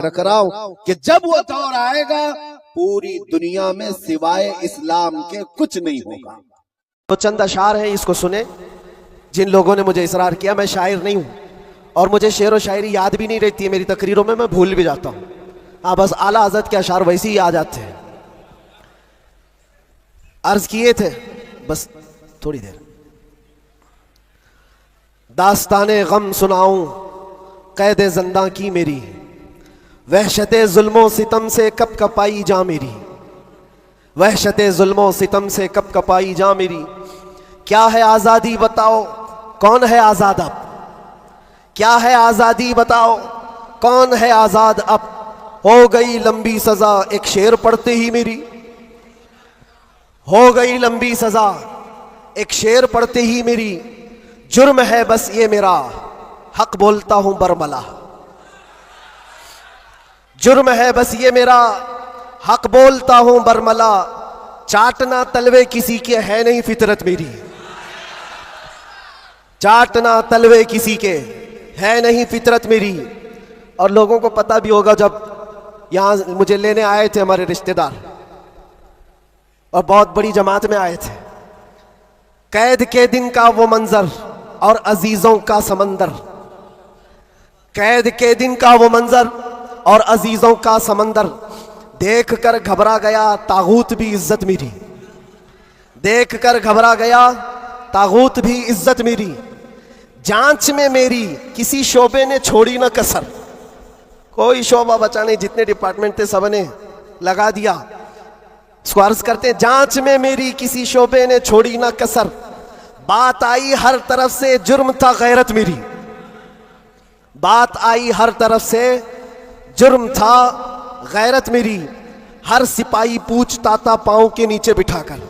रख रहा हूं कि जब वो दौर आएगा पूरी दुनिया में सिवाय इस्लाम के कुछ नहीं होगा। तो चंद अशार है, इसको सुने। जिन लोगों ने मुझे इसरार किया, मैं शायर नहीं हूं और मुझे शेर व शायरी याद भी नहीं रहती है मेरी तकरीरों में, मैं भूल भी जाता हूं। हाँ, बस आला हज़रत के अशार वैसे ही आ जाते हैं। अर्ज किए थे बस थोड़ी देर। दास्ताने गम सुनाऊं कैद ज़िंदा की मेरी, वहशते जुल्मों सितम से कब कपाई जा मेरी, वहशते जुल्मों सितम से कब कपाई जा मेरी। क्या है आज़ादी बताओ, कौन है आज़ाद अब, क्या है आज़ादी बताओ, कौन है आज़ाद अब। हो गई लंबी सज़ा एक शेर पढ़ते ही मेरी, हो गई लंबी सज़ा एक शेर पढ़ते ही मेरी। जुर्म है बस ये मेरा, हक बोलता हूं बरमला, जुर्म है बस ये मेरा, हक बोलता हूं बरमला। चाटना तलवे किसी के है नहीं फितरत मेरी, चाटना तलवे किसी के है नहीं फितरत मेरी। और लोगों को पता भी होगा, जब यहां मुझे लेने आए थे हमारे रिश्तेदार और बहुत बड़ी जमात में आए थे, कैद के दिन का वो मंजर और अजीजों का समंदर, कैद के दिन का वो मंजर और अजीजों का समंदर। देख कर घबरा गया तागूत भी इज्जत मेरी, देख कर घबरा गया तागूत भी इज्जत मेरी। जांच में मेरी किसी शोबे ने छोड़ी ना कसर, कोई शोबा बचा नहीं, जितने डिपार्टमेंट थे सब ने लगा दिया। इसको अर्ज करते हैं, जांच में मेरी किसी शोबे ने छोड़ी ना कसर। बात आई हर तरफ से जुर्म था गैरत मेरी, बात आई हर तरफ से जुर्म था गैरत मेरी। हर सिपाही पूछता था पांव के नीचे बिठाकर,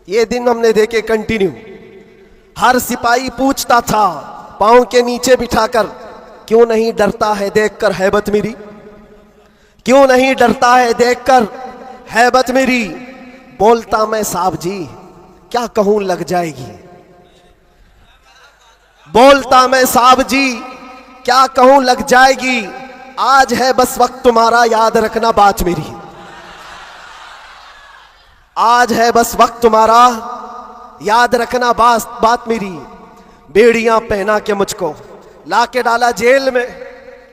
ये दिन हमने देखे कंटिन्यू। हर सिपाही पूछता था पांव के नीचे बिठाकर, क्यों नहीं डरता है देखकर हैबत मेरी, क्यों नहीं डरता है देखकर हैबत मेरी। बोलता मैं साहब जी क्या कहूं लग जाएगी, बोलता मैं साहब जी क्या कहूं लग जाएगी। आज है बस वक्त तुम्हारा याद रखना बात मेरी, आज है बस वक्त तुम्हारा याद रखना बात मेरी। बेड़ियां पहना के मुझको लाके डाला जेल में,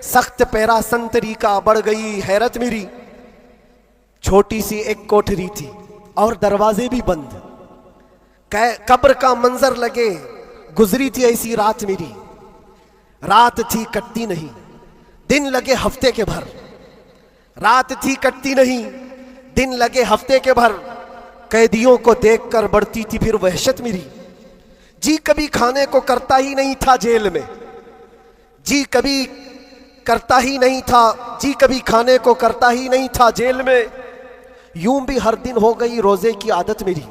सख्त पैरा संतरी का बढ़ गई हैरत मेरी। छोटी सी एक कोठरी थी और दरवाजे भी बंद, कब्र का मंजर लगे गुजरी थी ऐसी रात मेरी। रात थी कटती नहीं, दिन लगे हफ्ते के भर, रात थी कटती नहीं, दिन लगे हफ्ते के भर। कैदियों को देखकर बढ़ती थी फिर वहशत मेरी। जी कभी खाने को करता ही नहीं था जेल में, जी कभी करता ही नहीं था, जी कभी खाने को करता ही नहीं था जेल में। यूं भी हर दिन हो गई रोजे की आदत मेरी,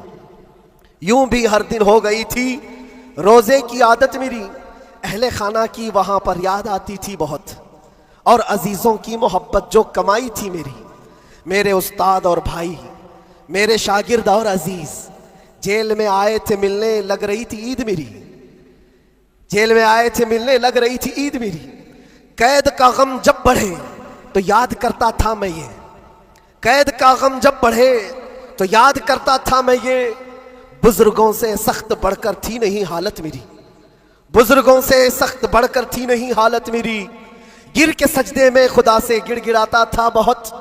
यूं भी हर दिन हो गई थी रोजे की आदत मेरी। अहले खाना की वहां पर याद आती थी बहुत, और अजीजों की मोहब्बत जो कमाई थी मेरी। मेरे उस्ताद और भाई, मेरे शागिर्द और अजीज जेल में आए थे मिलने, लग रही थी ईद मेरी, जेल में आए थे मिलने लग रही थी ईद मेरी। कैद का गम जब बढ़े तो याद करता था मैं ये, कैद का गम जब बढ़े तो याद करता था मैं ये। बुजुर्गों से सख्त बढ़कर थी नहीं हालत मेरी, बुजुर्गों से सख्त बढ़कर थी नहीं हालत मेरी। गिर के सजदे में खुदा से गिड़गिड़ाता था बहुत,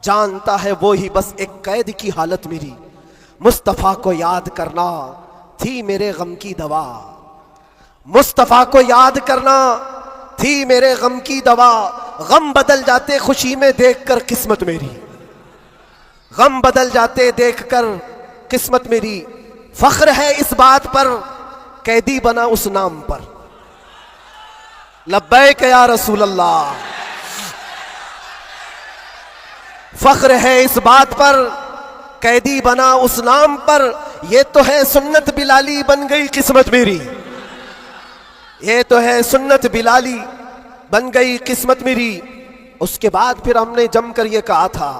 जानता है वो ही बस एक कैद की हालत मेरी। मुस्तफ़ा को याद करना थी मेरे गम की दवा, मुस्तफ़ा को याद करना थी मेरे गम की दवा। गम बदल जाते खुशी में देखकर किस्मत मेरी, गम बदल जाते देखकर किस्मत मेरी। फख्र है इस बात पर कैदी बना उस नाम पर, लब्बैक या रसूल अल्लाह। फख्र है इस बात पर कैदी बना उस नाम पर। ये तो है सुन्नत बिलाली बन गई किस्मत मेरी, ये तो है सुन्नत बिलाली बन गई किस्मत मेरी। उसके बाद फिर हमने जमकर ये कहा था,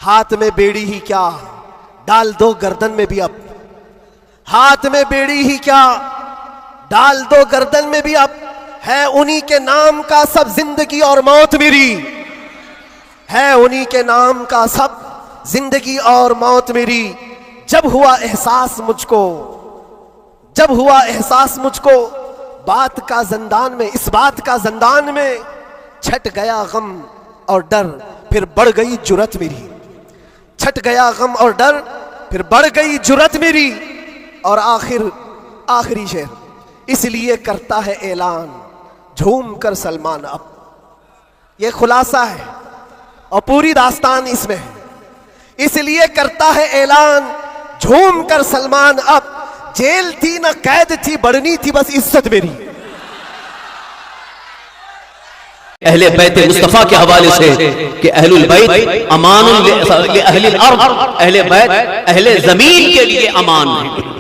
हाथ में बेड़ी ही क्या डाल दो गर्दन में भी अब, हाथ में बेड़ी ही क्या डाल दो गर्दन में भी अब। है उन्हीं के नाम का सब जिंदगी और मौत मेरी, है उन्हीं के नाम का सब, जिंदगी और मौत मेरी। जब हुआ एहसास मुझको, जब हुआ एहसास मुझको, बात का ज़ंदान में, इस बात का ज़ंदान में छट गया गम और डर, फिर बढ़ गई जुरत मेरी। छट गया गम और डर, फिर बढ़ गई जुरत मेरी। और आखिरी शेर, इसलिए करता है ऐलान झूम कर सलमान अब। यह खुलासा है और पूरी दास्तान इसमें है। इसलिए करता है ऐलान झूम कर सलमान अब, जेल थी ना कैद थी, बढ़नी थी बस इज्जत मेरी। अहले बैत मुस्तफा के हवाले से कि अहलुल बैत अमानुल li अहलिल अर्द, अहले बैत अहले जमीन के लिए अमान है।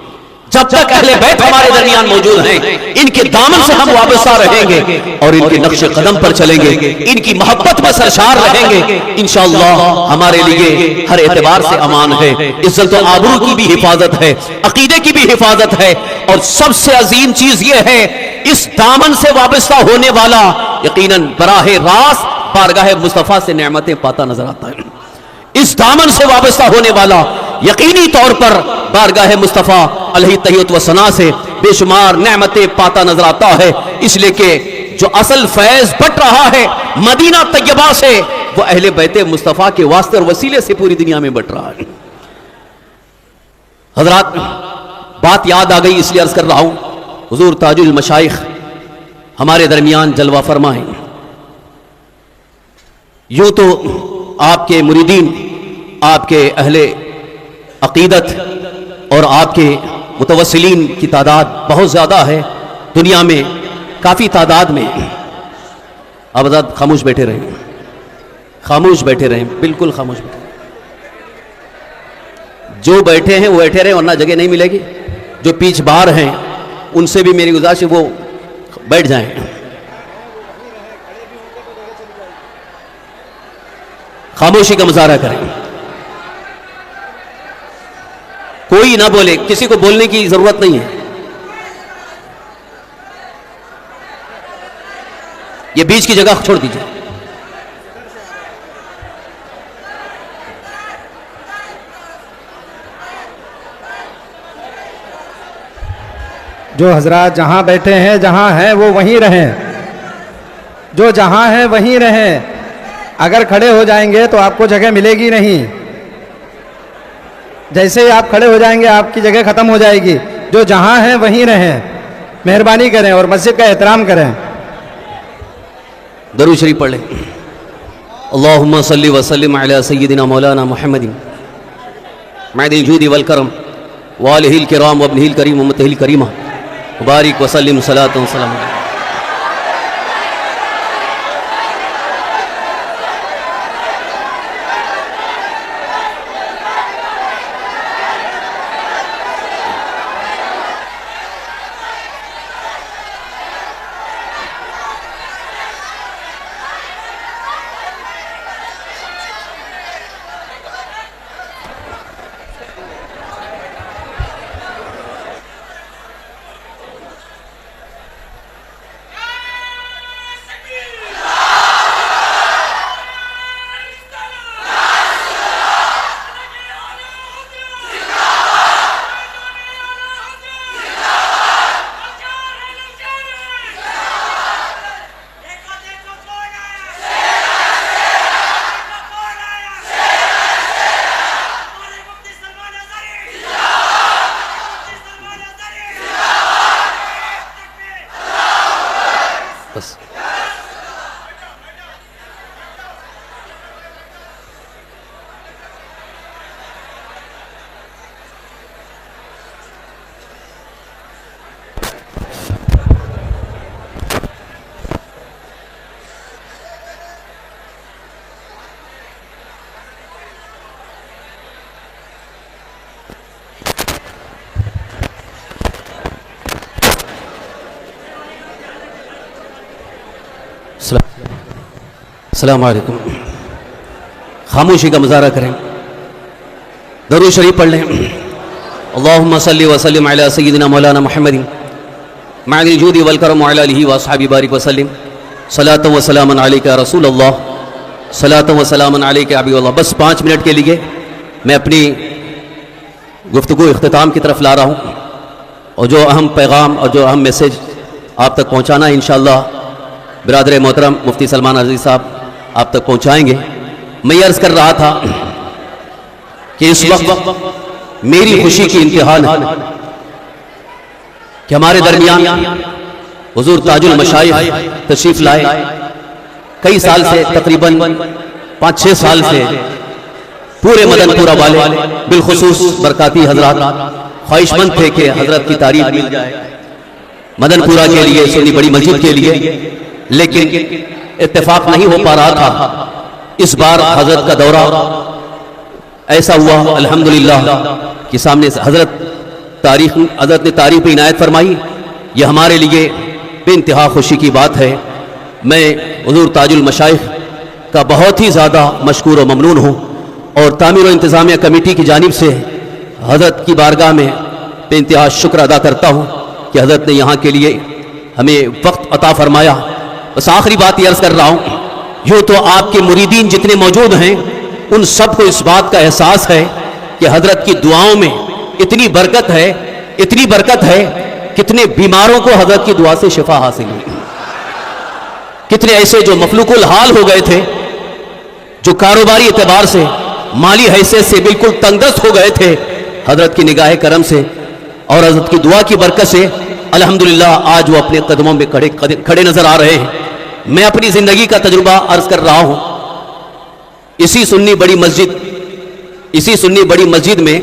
जब तक अहले बैत हमारे दरमियान मौजूद हैं, इनके दामन से हम वाबस्ता रहेंगे और इनके नक्शे कदम पर चलेंगे, इनकी मोहब्बत में सरशार रहेंगे। इंशाअल्लाह हमारे लिए हर एतबार से अमान है। इज्जत और आबरू की भी हिफाजत है, अकीदे की भी हिफाजत है, और सबसे अजीम चीज यह है, इस दामन से वाबस्ता होने वाला यकीनन बराहे रास्त बारगाह मुस्तफा से नेमतें पाता नजर आता है। इस दामन से वाबस्ता होने वाला यकीनी तौर पर बारगाह मुस्तफा अलैहि तहियत व सना से बेशुमार नेमतें पाता नजर आता है। इसलिए कि जो असल फैज बट रहा है मदीना तैयबा से, वो अहले बैत मुस्तफा के वास्ते और वसीले से पूरी दुनिया में बट रहा है। हजरात, बात याद आ गई इसलिए अर्ज कर रहा हूं, हुजूर ताजुल मशाइख हमारे दरमियान जलवा फरमा है। यूं तो आपके मुरीदीन, आपके अहले अकीदत और आपके मुतवस्सिलीन की तादाद बहुत ज़्यादा है दुनिया में, काफ़ी तादाद में। अब आज़ाद खामोश बैठे रहें, खामोश बैठे रहें, बिल्कुल खामोश बैठे। जो बैठे हैं वो बैठे रहें, वरना जगह नहीं मिलेगी। जो पीछ बाहर हैं उनसे भी मेरी गुजारिश है वो बैठ जाएं। खामोशी का मुजाहरा करें, कोई ना बोले, किसी को बोलने की जरूरत नहीं है। ये बीच की जगह छोड़ दीजिए। जो हजरात जहां बैठे हैं, जहां हैं वो वहीं रहें, जो जहां हैं वहीं रहें। अगर खड़े हो जाएंगे तो आपको जगह मिलेगी नहीं। जैसे ही आप खड़े हो जाएंगे आपकी जगह खत्म हो जाएगी। जो जहां हैं वहीं रहें, मेहरबानी करें और मस्जिद का एहतराम करें। दरूद शरीफ पढ़ लें। अल्लाहुम्मा सल्ली व सल्लिम अला सय्यिदिना मौलाना मुहम्मदिन मअदिल जूदी वल करम व आलिहिल किराम व इब्निहिल करीम व उम्मतिहिल करीमा मुबारिक व सल्लिम सलातन व सलाम। बस अस्सलाम वालेकुम। खामोशी का मुजाहरा करें, दरूद शरीफ पढ़ लें। अल्लाहुम्मा सल्ली व सल्लिम अला सय्यिदिना मौलाना मुहम्मदिन मअदिल जूदी वल करम व अला आलिहि व अस्हाबी बारिक व सल्लिम सलातन व सलामन अलैका या रसूल अल्लाह सलातु व सलामुन अलैका अबी अल्लाह। बस 5 मिनट के लिए मैं अपनी गुफ्तगू इख्तिताम की तरफ ला रहा हूँ और जो अहम पैगाम और जो अहम मैसेज आप तक पहुँचाना है इंशाअल्लाह बिरादर मोहतरम मुफ्ती सलमान अजीज़ साहब आप तक पहुँचाएँगे। मैं अर्ज़ कर रहा था कि इस वक्त मेरी खुशी की इंतहा है कि हमारे दरमियान हुजूर ताजुल मशाइख तशरीफ लाए। कई साल से, तकरीबन 5-6 साल से पूरे मदनपुरा वाले बिलखुसूस बरकाती हजरात ख्वाहिशमंद थे कि हजरत की तारीफ मिल जाए मदनपुरा के लिए, सुन्नी बड़ी मस्जिद के लिए, लेकिन इत्तेफाक नहीं हो पा रहा था। इस बार हजरत का दौरा ऐसा हुआ अल्हम्दुलिल्लाह कि सामने से हजरत ने तारीफ पे इनायत फरमाई। यह हमारे लिए बेइंतहा खुशी की बात है। मैं हुजूर ताजुल मशाइख का बहुत ही ज़्यादा मशकूर और ममनून हूँ और तामीर और इंतज़ामिया कमेटी की जानिब से हजरत की बारगाह में बेइंतहा शुक्र अदा करता हूँ कि हजरत ने यहाँ के लिए हमें वक्त अता फरमाया। बस आखिरी बात ये अर्ज़ कर रहा हूँ, यूँ तो आपके मुरीदीन जितने मौजूद हैं उन सब को इस बात का एहसास है कि हजरत की दुआओं में इतनी बरकत है, इतनी बरकत है, कितने बीमारों को हजरत की दुआ से शिफा हासिल हुई। कितने ऐसे जो मफलूकुल हाल हो गए थे, जो कारोबारी एतबार से, माली हैसियत से बिल्कुल तंगदस्त हो गए थे, हजरत की निगाह करम से और हजरत की दुआ की बरकत से अल्हम्दुलिल्लाह आज वो अपने कदमों में खड़े नजर आ रहे हैं। मैं अपनी जिंदगी का तजुर्बा अर्ज कर रहा हूं। इसी सुन्नी बड़ी मस्जिद में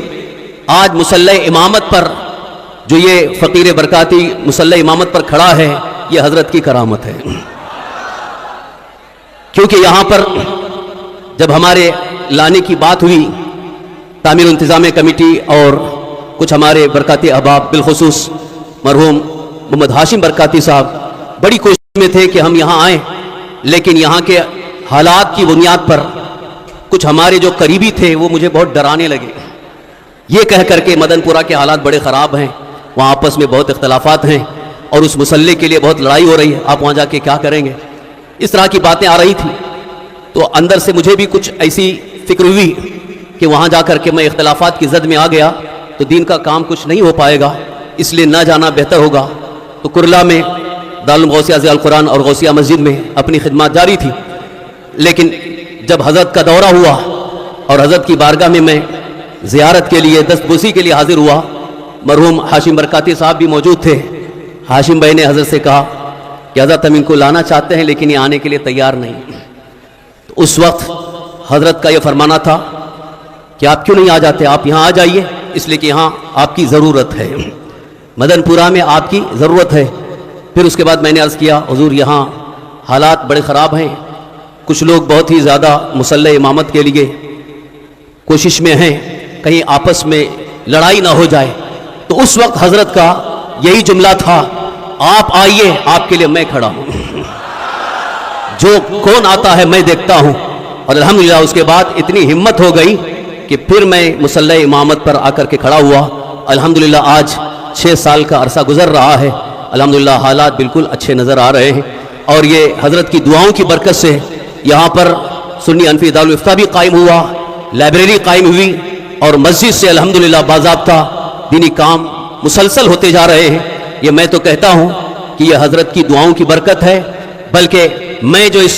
आज मुसल्ले इमामत पर जो ये फकीर बरकाती मुसल्ले इमामत पर खड़ा है, ये हजरत की करामत है। क्योंकि यहां पर जब हमारे लाने की बात हुई, तामीर इंतजाम कमेटी और कुछ हमारे बरकाती अहबाब बिलखुसूस मरहूम मोहम्मद हाशिम बरकाती साहब बड़ी कोशिश में थे कि हम यहाँ आए, लेकिन यहाँ के हालात की बुनियाद पर कुछ हमारे जो करीबी थे वो मुझे बहुत डराने लगे। ये कह करके मदनपुरा के हालात बड़े ख़राब हैं, वहाँ आपस में बहुत इख्तलाफात हैं और उस मुसल्ले के लिए बहुत लड़ाई हो रही है, आप वहाँ जाके क्या करेंगे, इस तरह की बातें आ रही थी। तो अंदर से मुझे भी कुछ ऐसी फिक्र हुई कि वहाँ जा कर के मैं इख्तलाफात की जद में आ गया तो दीन का काम कुछ नहीं हो पाएगा, इसलिए ना जाना बेहतर होगा। तो कुरला में दारुल गौसिया ज़ियाल कुरान और गौसिया मस्जिद में अपनी खिदमत जारी थी, लेकिन जब हजरत का दौरा हुआ और हजरत की बारगाह में मैं ज़ियारत के लिए, दस्तबूसी के लिए हाजिर हुआ, मरहूम हाशिम बरकाती साहब भी मौजूद थे। हाशिम भाई ने हजरत से कहा कि हजरत हम इनको लाना चाहते हैं लेकिन ये आने के लिए तैयार नहीं। तो उस वक्त हजरत का ये फरमाना था कि आप क्यों नहीं आ जाते, आप यहाँ आ जाइए, इसलिए कि यहाँ आपकी ज़रूरत है, मदनपुरा में आपकी ज़रूरत है। फिर उसके बाद मैंने अर्ज़ किया, हुजूर यहाँ हालात बड़े ख़राब हैं, कुछ लोग बहुत ही ज़्यादा मुसल्ले इमामत के लिए कोशिश में हैं, कहीं आपस में लड़ाई ना हो जाए। तो उस वक्त हजरत का यही जुमला था, आप आइए, आपके लिए मैं खड़ा हूँ, जो कौन आता है मैं देखता हूँ। और अल्हम्दुलिल्लाह उसके बाद इतनी हिम्मत हो गई कि फिर मैं मुसल्ले इमामत पर आकर के खड़ा हुआ। अल्हम्दुलिल्लाह आज 6 साल का अरसा गुजर रहा है, अल्हम्दुलिल्लाह हालात बिल्कुल अच्छे नज़र आ रहे हैं और ये हजरत की दुआओं की बरकत से यहाँ पर सुन्नी हनफी दारुल इफ्ता भी कायम हुआ, लाइब्रेरी कायम हुई और मस्जिद से अल्हम्दुलिल्लाह बाज़ाब्ता दीनी काम मुसलसल होते जा रहे हैं। ये मैं तो कहता हूँ कि यह हजरत की दुआओं की बरकत है, बल्कि मैं जो इस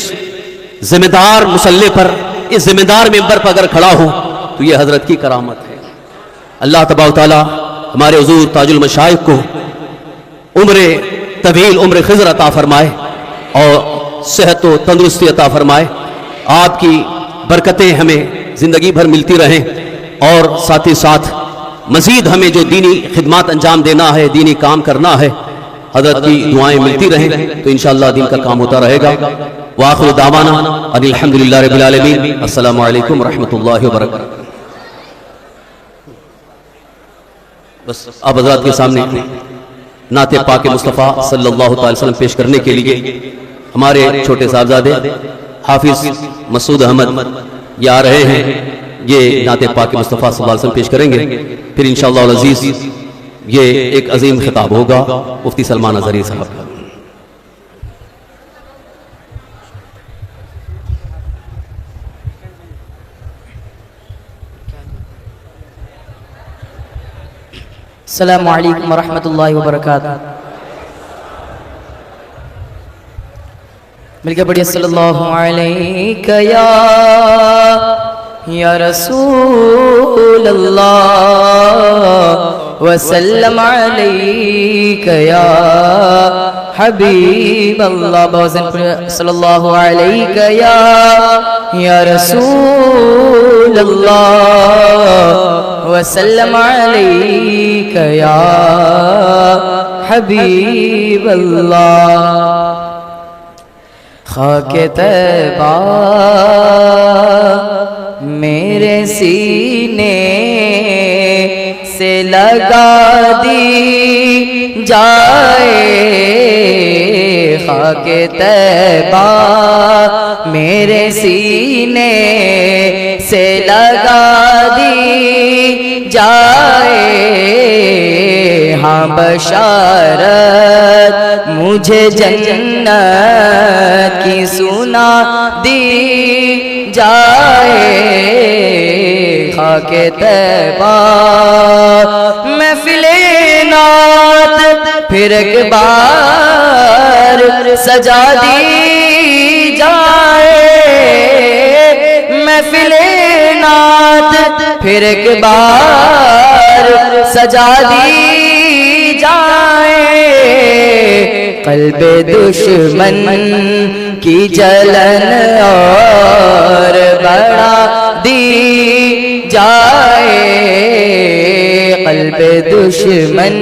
जिम्मेदार मुसल्ले पर, इस जिम्मेदार मेंबर पर अगर खड़ा हूँ तो यह हजरत की करामत है। अल्लाह तबारक तआला हमारे हुजूर ताजुल मशाइख को उम्र तवील, उम्र खिज़र अता फरमाए और सेहत व तंदुरुस्ती अता फरमाए। आपकी बरकतें हमें ज़िंदगी भर मिलती रहें और साथ ही साथ मज़ीद हमें जो दीनी खिदमत अंजाम देना है, दीनी काम करना है, हजरत की दुआएं मिलती रहें तो इंशाअल्लाह दिन का काम होता रहेगा। वाखिर दावाना अनिल हम्दुलिल्लाह रब्बिल आलमीन। अस्सलामु अलैकुम रहमतुल्लाहि व बरकातुहू। बस अब हजरत के सामने नाते पाक मुस्तफ़ा सल्लल्लाहु अलैहि वसल्लम पेश करने के लिए हमारे छोटे साहबजादे हाफिज मसूद अहमद ये आ रहे हैं। ये नाते पाक मुस्तफ़ा सल्लल्लाहु अलैहि वसल्लम पेश करेंगे, फिर इंशाअल्लाह अल अज़ीज़ ये एक अजीम खिताब होगा मुफ्ती सलमान अज़हरी साहब का। अस्सलामु अलैकुम वरहमतुल्लाहि वबरकातुहू। मिलके पढ़िए सल्लल्लाहु अलैका या रसूल अल्लाह वसल्लम अलैका या हबीब अल्लाह। सल्लल्लाहु अलैका या रसूल अल्लाह वसल्लम अलैका या हबीब अल्लाह। खाके तैबा मेरे सीने से लगा दी जाए, खाके तैबा मेरे सीने से लगा दी जाए। हाँ बशारत मुझे जन्नत की सुना दी जाए। खाके तैबा महफिले नात फिर एक बार सजा दी जाए। महफिले नात फिर एक बार सजा दी जाए। कल्बे दुश्मन की जलन और बढ़ा दी जाए। कल्बे दुश्मन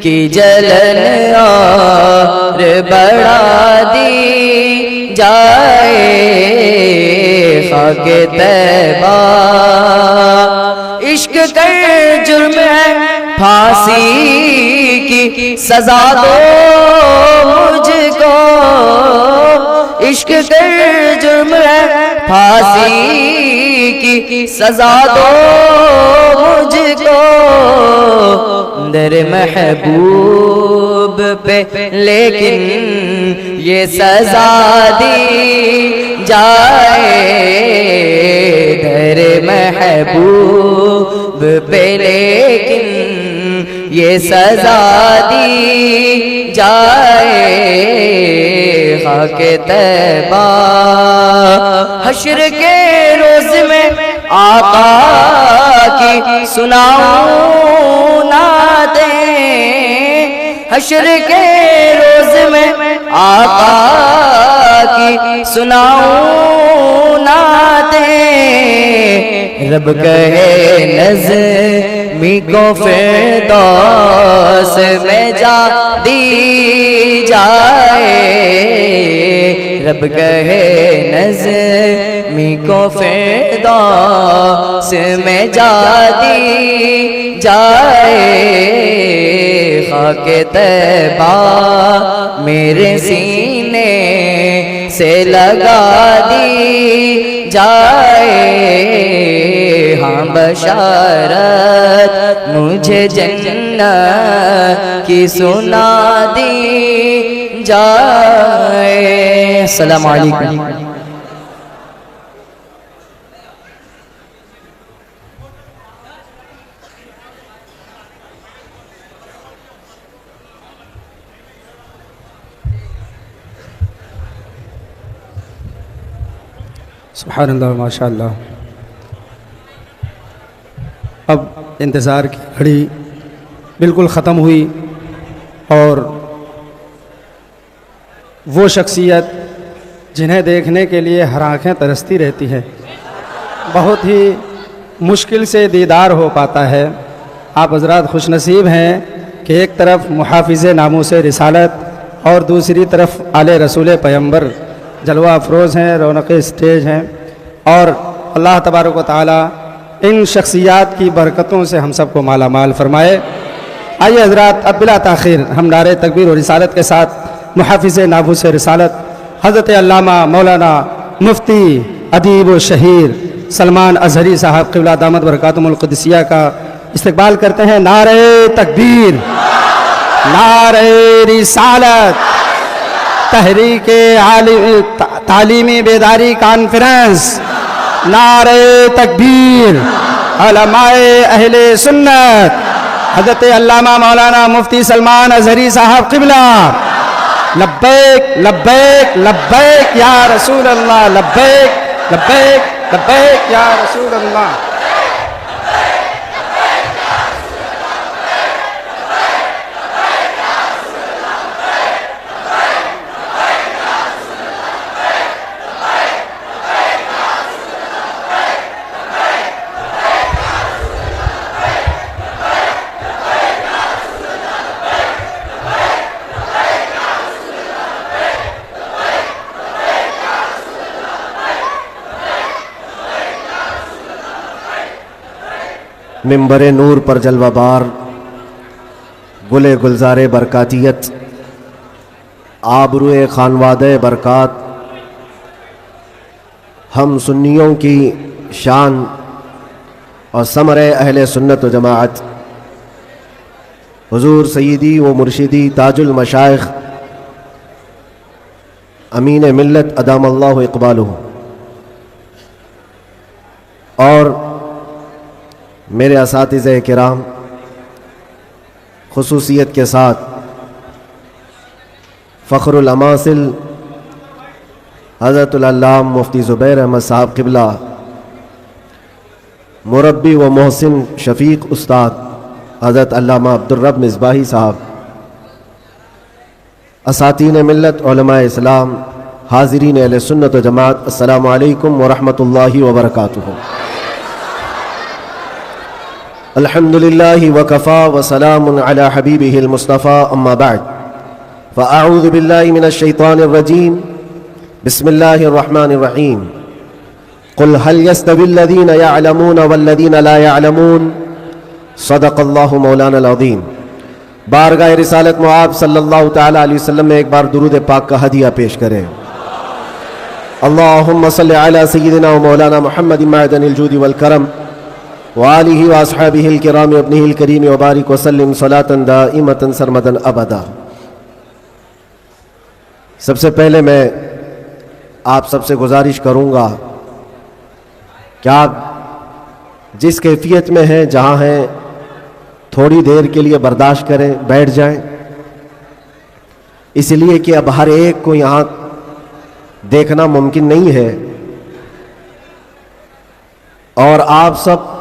की जलन और बढ़ा दी जाए। खाके तैबा इश्क कर जुर्म है फांसी की सजा दो मुझको। इश्क कर जुर्म है फांसी की सजा दो मुझको। दर महबूब पे लेकिन ये सजा दी जाए। दर महबूब पे लेकिन ये सजा दी जाए। खाके तैबा हश्र के रोज में आका की सुनाऊं नातें। हश्र के रोज में आका की सुनाऊं नातें। रब कहे नज़्मी को फिरदौस में जा दी जाए। रब कहे नज़्मी को फिरदौस में जा दी जाए। खाके तैबा मेरे सीने से लगा दी जाए। हाँ बशारत मुझे जन्नत की सुना दी जाए। अस्सलामु अलैकुम। सुभानअल्लाह माशाअल्लाह। अब इंतज़ार की घड़ी बिल्कुल ख़त्म हुई और वो शख्सियत जिन्हें देखने के लिए हर आँखें तरसती रहती हैं, बहुत ही मुश्किल से दीदार हो पाता है। आप हज़रात खुशनसीब हैं कि एक तरफ मुहाफ़िज़ नामूस रिसालत और दूसरी तरफ आले रसूल पैगम्बर जलवा अफरोज़ हैं, रौनक स्टेज हैं। और अल्लाह तबारक व तआला इन शख्सियात की बरकतों से हम सबको माला माल फरमाए। आइए हज़रात अब बिला ताख़ीर हम नारे तकबीर और रिसालत के साथ मुहाफ़िज़ नामूस रिसालत हज़रत अल्लामा मौलाना मुफ्ती अदीब व शहीर सलमान अज़हरी साहब क़िबला दामत बरकातुहुल क़ुद्सिया का इस्तक़बाल करते हैं। नारे तकबीर, नारे रिसालत, तहरीक तालीमी बेदारी कॉन्फ्रेंस, नारे तकबीर, उलमाए अहले सुन्नत, हज़रत अल्लामा मौलाना मुफ्ती सलमान अजहरी साहब क़िबला। लब्बैक लब्बैक लब्बैक या रसूल अल्लाह, लब्बैक लब्बैक लब्बैक या रसूल अल्लाह। मिंबरे नूर पर जलवाबार गुले गुलजारे बरकातियत आबरूए खानवादे बरकात हम सुन्नियों की शान और समरे अहले सुन्नत व जमाअत हुजूर सय्यदी व मुर्शिदी ताजुल मशाइख अमीन मिल्लत अदामल्लाहु इक़बालुहु और मेरे असातिज़े किराम खुसूसियत के साथ फ़ख्रुल अमासिल हज़रतुल अल्लाम मुफ्ती ज़ुबैर अहमद साहब क़िबला, मुरब्बी व मोहसिन शफ़ीक़ उस्ताद हज़रत अल्लामा अब्दुर्रब मिसबाही साहब, असातीन मिल्लत उलमाए इस्लाम, हाज़रीन अहले सुन्नत व जमात, अस्सलामु अलैकुम व रहमतुल्लाहि व बरकातुहू। अल्हम्दुलिल्लाहि व कफ़ा व सलामुन अला हबीबिहिल मुस्तफ़ा अम्मा बाद फ़अऊज़ु बिल्लाहि मिनश शैतानिर रजीम बिस्मिल्लाहिर रहमानिर रहीम क़ुल हल यस्तविल्लज़ीना यअलमून वल्लज़ीना ला यअलमून सदक़ल्लाहु मौलानल अज़ीम। बारगाह रिसालत मुआब सल्लल्लाहु तआला अलैहि वसल्लम में एक बार दुरूद पाक का हदिया पेश करें। अल्लाहुम्मा सल्लि अला सय्यिदिना व मौलाना मुहम्मदिन मअदनिल जूदि वल करम व आलिहि व अस्हाबिहिल किराम व इब्निहिल करीम व बारिक व सल्लिम सलातन दाइमतन सरमदन अबदा। सबसे पहले मैं आप सबसे गुजारिश करूँगा कि आप जिस कैफियत में हैं, जहाँ हैं, थोड़ी देर के लिए बर्दाश्त करें, बैठ जाएं, इसलिए कि अब हर एक को यहाँ देखना मुमकिन नहीं है और आप सब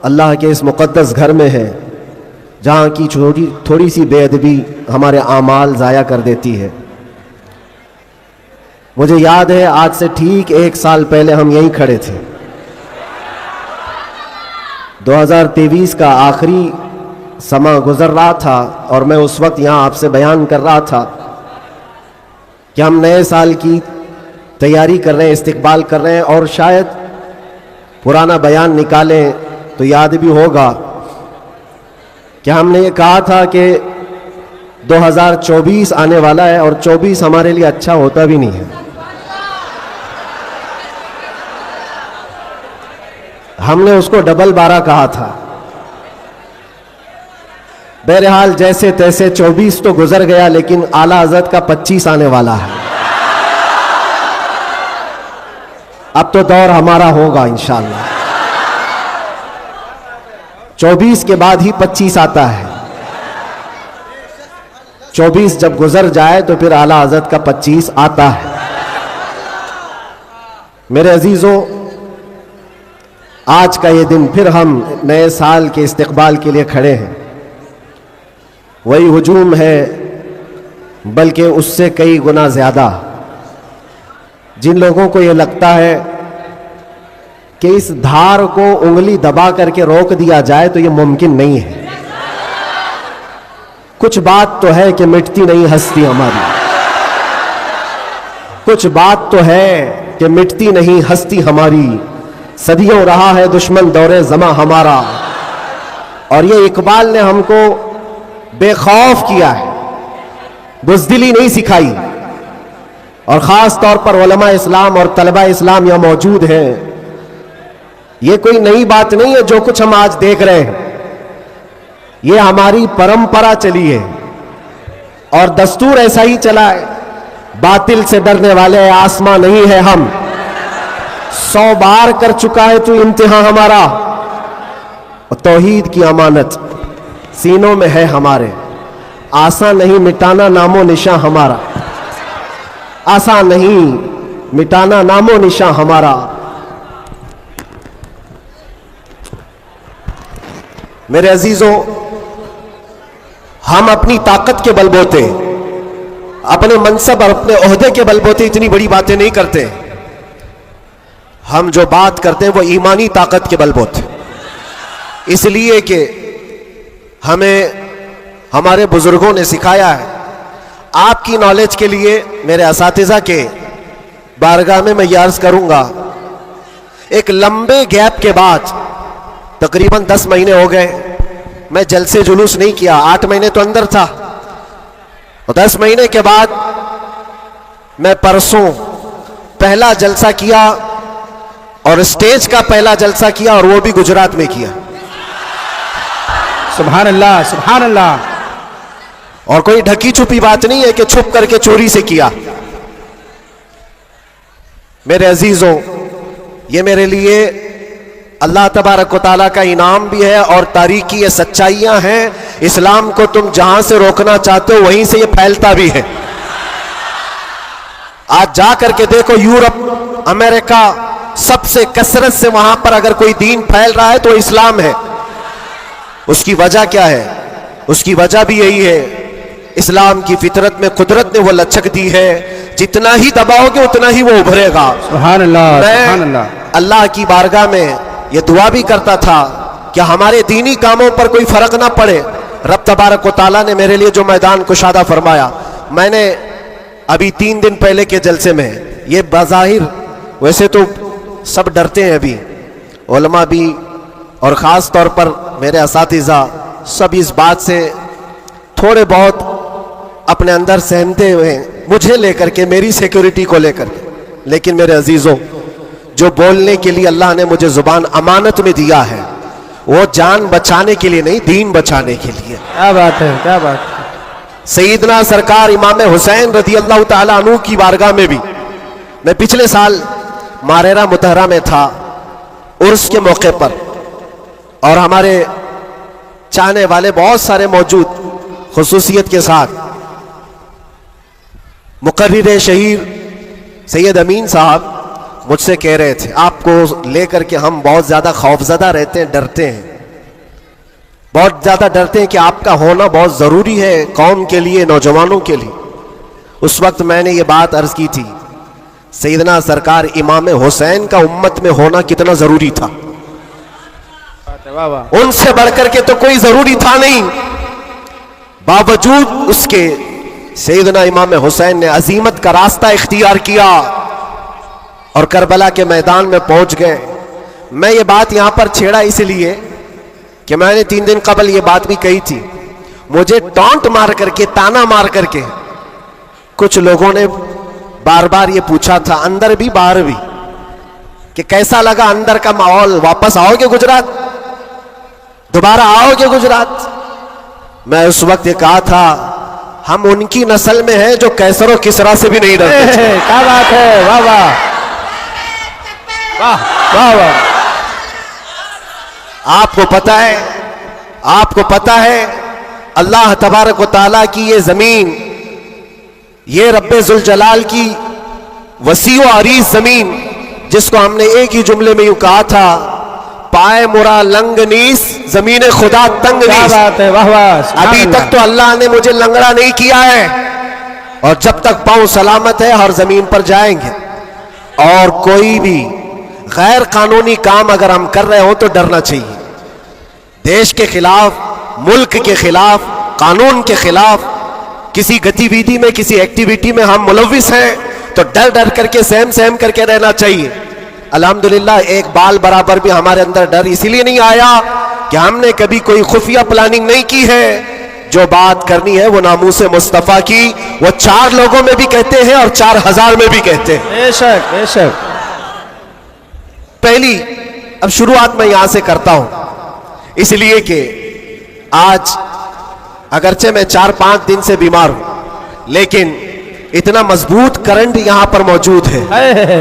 अल्लाह के इस मुक़द्दस घर में हैं जहाँ की थोड़ी सी बेअदबी हमारे आमाल ज़ाया कर देती है। मुझे याद है आज से ठीक 1 साल पहले हम यहीं खड़े थे। 2023 का आखिरी समा गुजर रहा था और मैं उस वक्त यहाँ आपसे बयान कर रहा था कि हम नए साल की तैयारी कर रहे हैं, इस्तकबाल कर रहे हैं और शायद पुराना बयान निकालें तो याद भी होगा कि हमने ये कहा था कि 2024 आने वाला है और 24 हमारे लिए अच्छा होता भी नहीं है। हमने उसको डबल 12 कहा था। बहरहाल जैसे तैसे 24 तो गुजर गया, लेकिन आला हज़रत का 25 आने वाला है। अब तो दौर हमारा होगा इंशाअल्लाह। 24 के बाद ही 25 आता है। 24 जब गुजर जाए तो फिर आला हज़रत का 25 आता है। मेरे अजीजों, आज का ये दिन फिर हम नए साल के इस्तकबाल के लिए खड़े हैं। वही हुजूम है, बल्कि उससे कई गुना ज़्यादा। जिन लोगों को ये लगता है कि इस धार को उंगली दबा करके रोक दिया जाए तो ये मुमकिन नहीं है। कुछ बात तो है कि मिटती नहीं हस्ती हमारी, कुछ बात तो है कि मिटती नहीं हस्ती हमारी। सदियों रहा है दुश्मन दौरे ज़मा हमारा, और ये इकबाल ने हमको बेखौफ किया है, बुज़दिली नहीं सिखाई। और ख़ास तौर पर उलमा इस्लाम और तलबा इस्लाम यहाँ मौजूद हैं। ये कोई नई बात नहीं है जो कुछ हम आज देख रहे हैं, ये हमारी परंपरा चली है और दस्तूर ऐसा ही चला है। बातिल से डरने वाले आसमां नहीं है हम, 100 बार कर चुका है तू इम्तिहान हमारा, और तौहीद की अमानत सीनों में है हमारे, आसान नहीं मिटाना नामो निशान हमारा, आसान नहीं मिटाना नामो निशान हमारा। मेरे अजीजों, हम अपनी ताकत के बलबूते, अपने मनसब और अपने ओहदे के बलबूते इतनी बड़ी बातें नहीं करते। हम जो बात करते हैं वो ईमानी ताकत के बलबूते, इसलिए कि हमें हमारे बुजुर्गों ने सिखाया है। आपकी नॉलेज के लिए मेरे असातिज़ा के बारगाह में मैं ये अर्ज करूंगा, एक लंबे गैप के बाद तकरीबन 10 महीने हो गए, मैं जलसे जुलूस नहीं किया। 8 महीने तो अंदर था और 10 महीने के बाद मैं परसों पहला जलसा किया और स्टेज का पहला जलसा किया, और वो भी गुजरात में किया। सुभान अल्लाह, सुभान अल्लाह। और कोई ढकी छुपी बात नहीं है कि छुप करके चोरी से किया। मेरे अजीजों, ये मेरे लिए अल्लाह तबारक व तआला का इनाम भी है और तारीकी ये सच्चाइयां हैं। इस्लाम को तुम जहां से रोकना चाहते हो वहीं से ये फैलता भी है। आज जा करके देखो, यूरोप, अमेरिका, सबसे कसरत से वहां पर अगर कोई दीन फैल रहा है तो इस्लाम है। उसकी वजह क्या है? उसकी वजह भी यही है, इस्लाम की फितरत में कुदरत ने वो लचक दी है, जितना ही दबाओगे उतना ही वो उभरेगा। सुभान अल्लाह, सुभान अल्लाह। मैं अल्लाह की बारगाह में ये दुआ भी करता था कि हमारे दीनी कामों पर कोई फर्क ना पड़े। रब तबारक व तआला ने मेरे लिए जो मैदान कुशादा फरमाया, मैंने अभी 3 दिन पहले के जलसे में, ये बज़ाहिर वैसे तो सब डरते हैं अभी, उलमा भी और ख़ास तौर पर मेरे असातिज़ा सब इस बात से थोड़े बहुत अपने अंदर सहमते हुए, मुझे लेकर के, मेरी सिक्योरिटी को लेकर के। लेकिन मेरे अजीज़ों, जो बोलने के लिए अल्लाह ने मुझे ज़ुबान अमानत में दिया है, वो जान बचाने के लिए नहीं, दीन बचाने के लिए। क्या बात है, क्या बात है। सईदना सरकार इमाम हुसैन रज़ी अल्लाह ताला अन्हु की बारगाह में भी मैं पिछले साल मारेरा मुतहरा में था, उर्स के मौके पर, और हमारे चाहने वाले बहुत सारे मौजूद, खुसूसियत के साथ मुकर्रिर शहीर सैयद अमीन साहब मुझसे कह रहे थे, आपको लेकर के हम बहुत ज़्यादा खौफजदा रहते हैं, डरते हैं, बहुत ज़्यादा डरते हैं कि आपका होना बहुत ज़रूरी है कौम के लिए, नौजवानों के लिए। उस वक्त मैंने ये बात अर्ज़ की थी, सैयदना सरकार इमाम हुसैन का उम्मत में होना कितना ज़रूरी था, उनसे बढ़कर के तो कोई ज़रूरी था नहीं। बावजूद उसके सैयदना इमाम हुसैन ने अजीमत का रास्ता इख्तियार किया और करबला के मैदान में पहुंच गए। मैं ये बात यहां पर छेड़ा इसलिए कि मैंने 3 दिन कबल ये बात भी कही थी। मुझे टॉन्ट मार करके, ताना मार करके कुछ लोगों ने बार बार ये पूछा था, अंदर भी बाहर भी, कि कैसा लगा अंदर का माहौल, वापस आओगे गुजरात, दोबारा आओगे गुजरात। मैं उस वक्त ये कहा था, हम उनकी नस्ल में हैं जो कैसर और किसरा से भी नहीं डरते। क्या बात है, वाह वाह वाह वाह वाह। आपको पता है, आपको पता है, अल्लाह तबारक व तआला की ये जमीन, ये रब्बे जुल जलाल की वसी व अरीज जमीन, जिसको हमने एक ही जुमले में यूं कहा था, पाए मुरा लंग नीस, जमीन खुदा तंग नीस। क्या बात है, वाह वाह। अभी तक तो अल्लाह ने मुझे लंगड़ा नहीं किया है, और जब तक पांव सलामत है हर जमीन पर जाएंगे। और कोई भी गैर कानूनी काम अगर हम कर रहे हो तो डरना चाहिए। देश के खिलाफ, मुल्क के खिलाफ, कानून के खिलाफ किसी गतिविधि में, किसी एक्टिविटी में हम मुलविस हैं तो डर डर करके, सहम सहम करके रहना चाहिए। अल्हम्दुलिल्लाह एक बाल बराबर भी हमारे अंदर डर इसीलिए नहीं आया कि हमने कभी कोई खुफिया प्लानिंग नहीं की है। जो बात करनी है वो नामूसे मुस्तफ़ा की, वो 4 लोगों में भी कहते हैं और 4000 में भी कहते हैं। बेशक बेशक। पहली अब शुरुआत मैं यहां से करता हूं, इसलिए कि आज अगरचे मैं 4-5 दिन से बीमार हूं, लेकिन इतना मजबूत करंट यहां पर मौजूद है।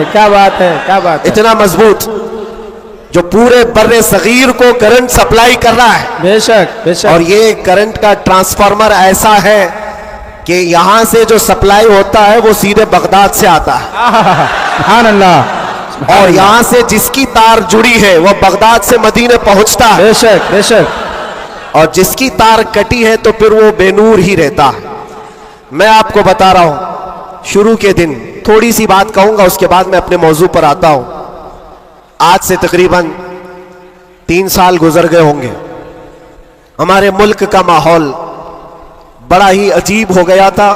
क्या बात है, क्या बात है। इतना मजबूत जो पूरे बर्रे सगीर को करंट सप्लाई कर रहा है। बेशक बेशक। और ये करंट का ट्रांसफार्मर ऐसा है कि यहां से जो सप्लाई होता है वो सीधे बगदाद से आता है, सुभान अल्लाह। और यहां से जिसकी तार जुड़ी है वो बगदाद से मदीने पहुंचता है, बेशक बेशक। और जिसकी तार कटी है तो फिर वो बेनूर ही रहता है। मैं आपको बता रहा हूं, शुरू के दिन थोड़ी सी बात कहूंगा, उसके बाद मैं अपने मौजू पर आता हूं। आज से तकरीबन 3 साल गुजर गए होंगे। हमारे मुल्क का माहौल बड़ा ही अजीब हो गया था,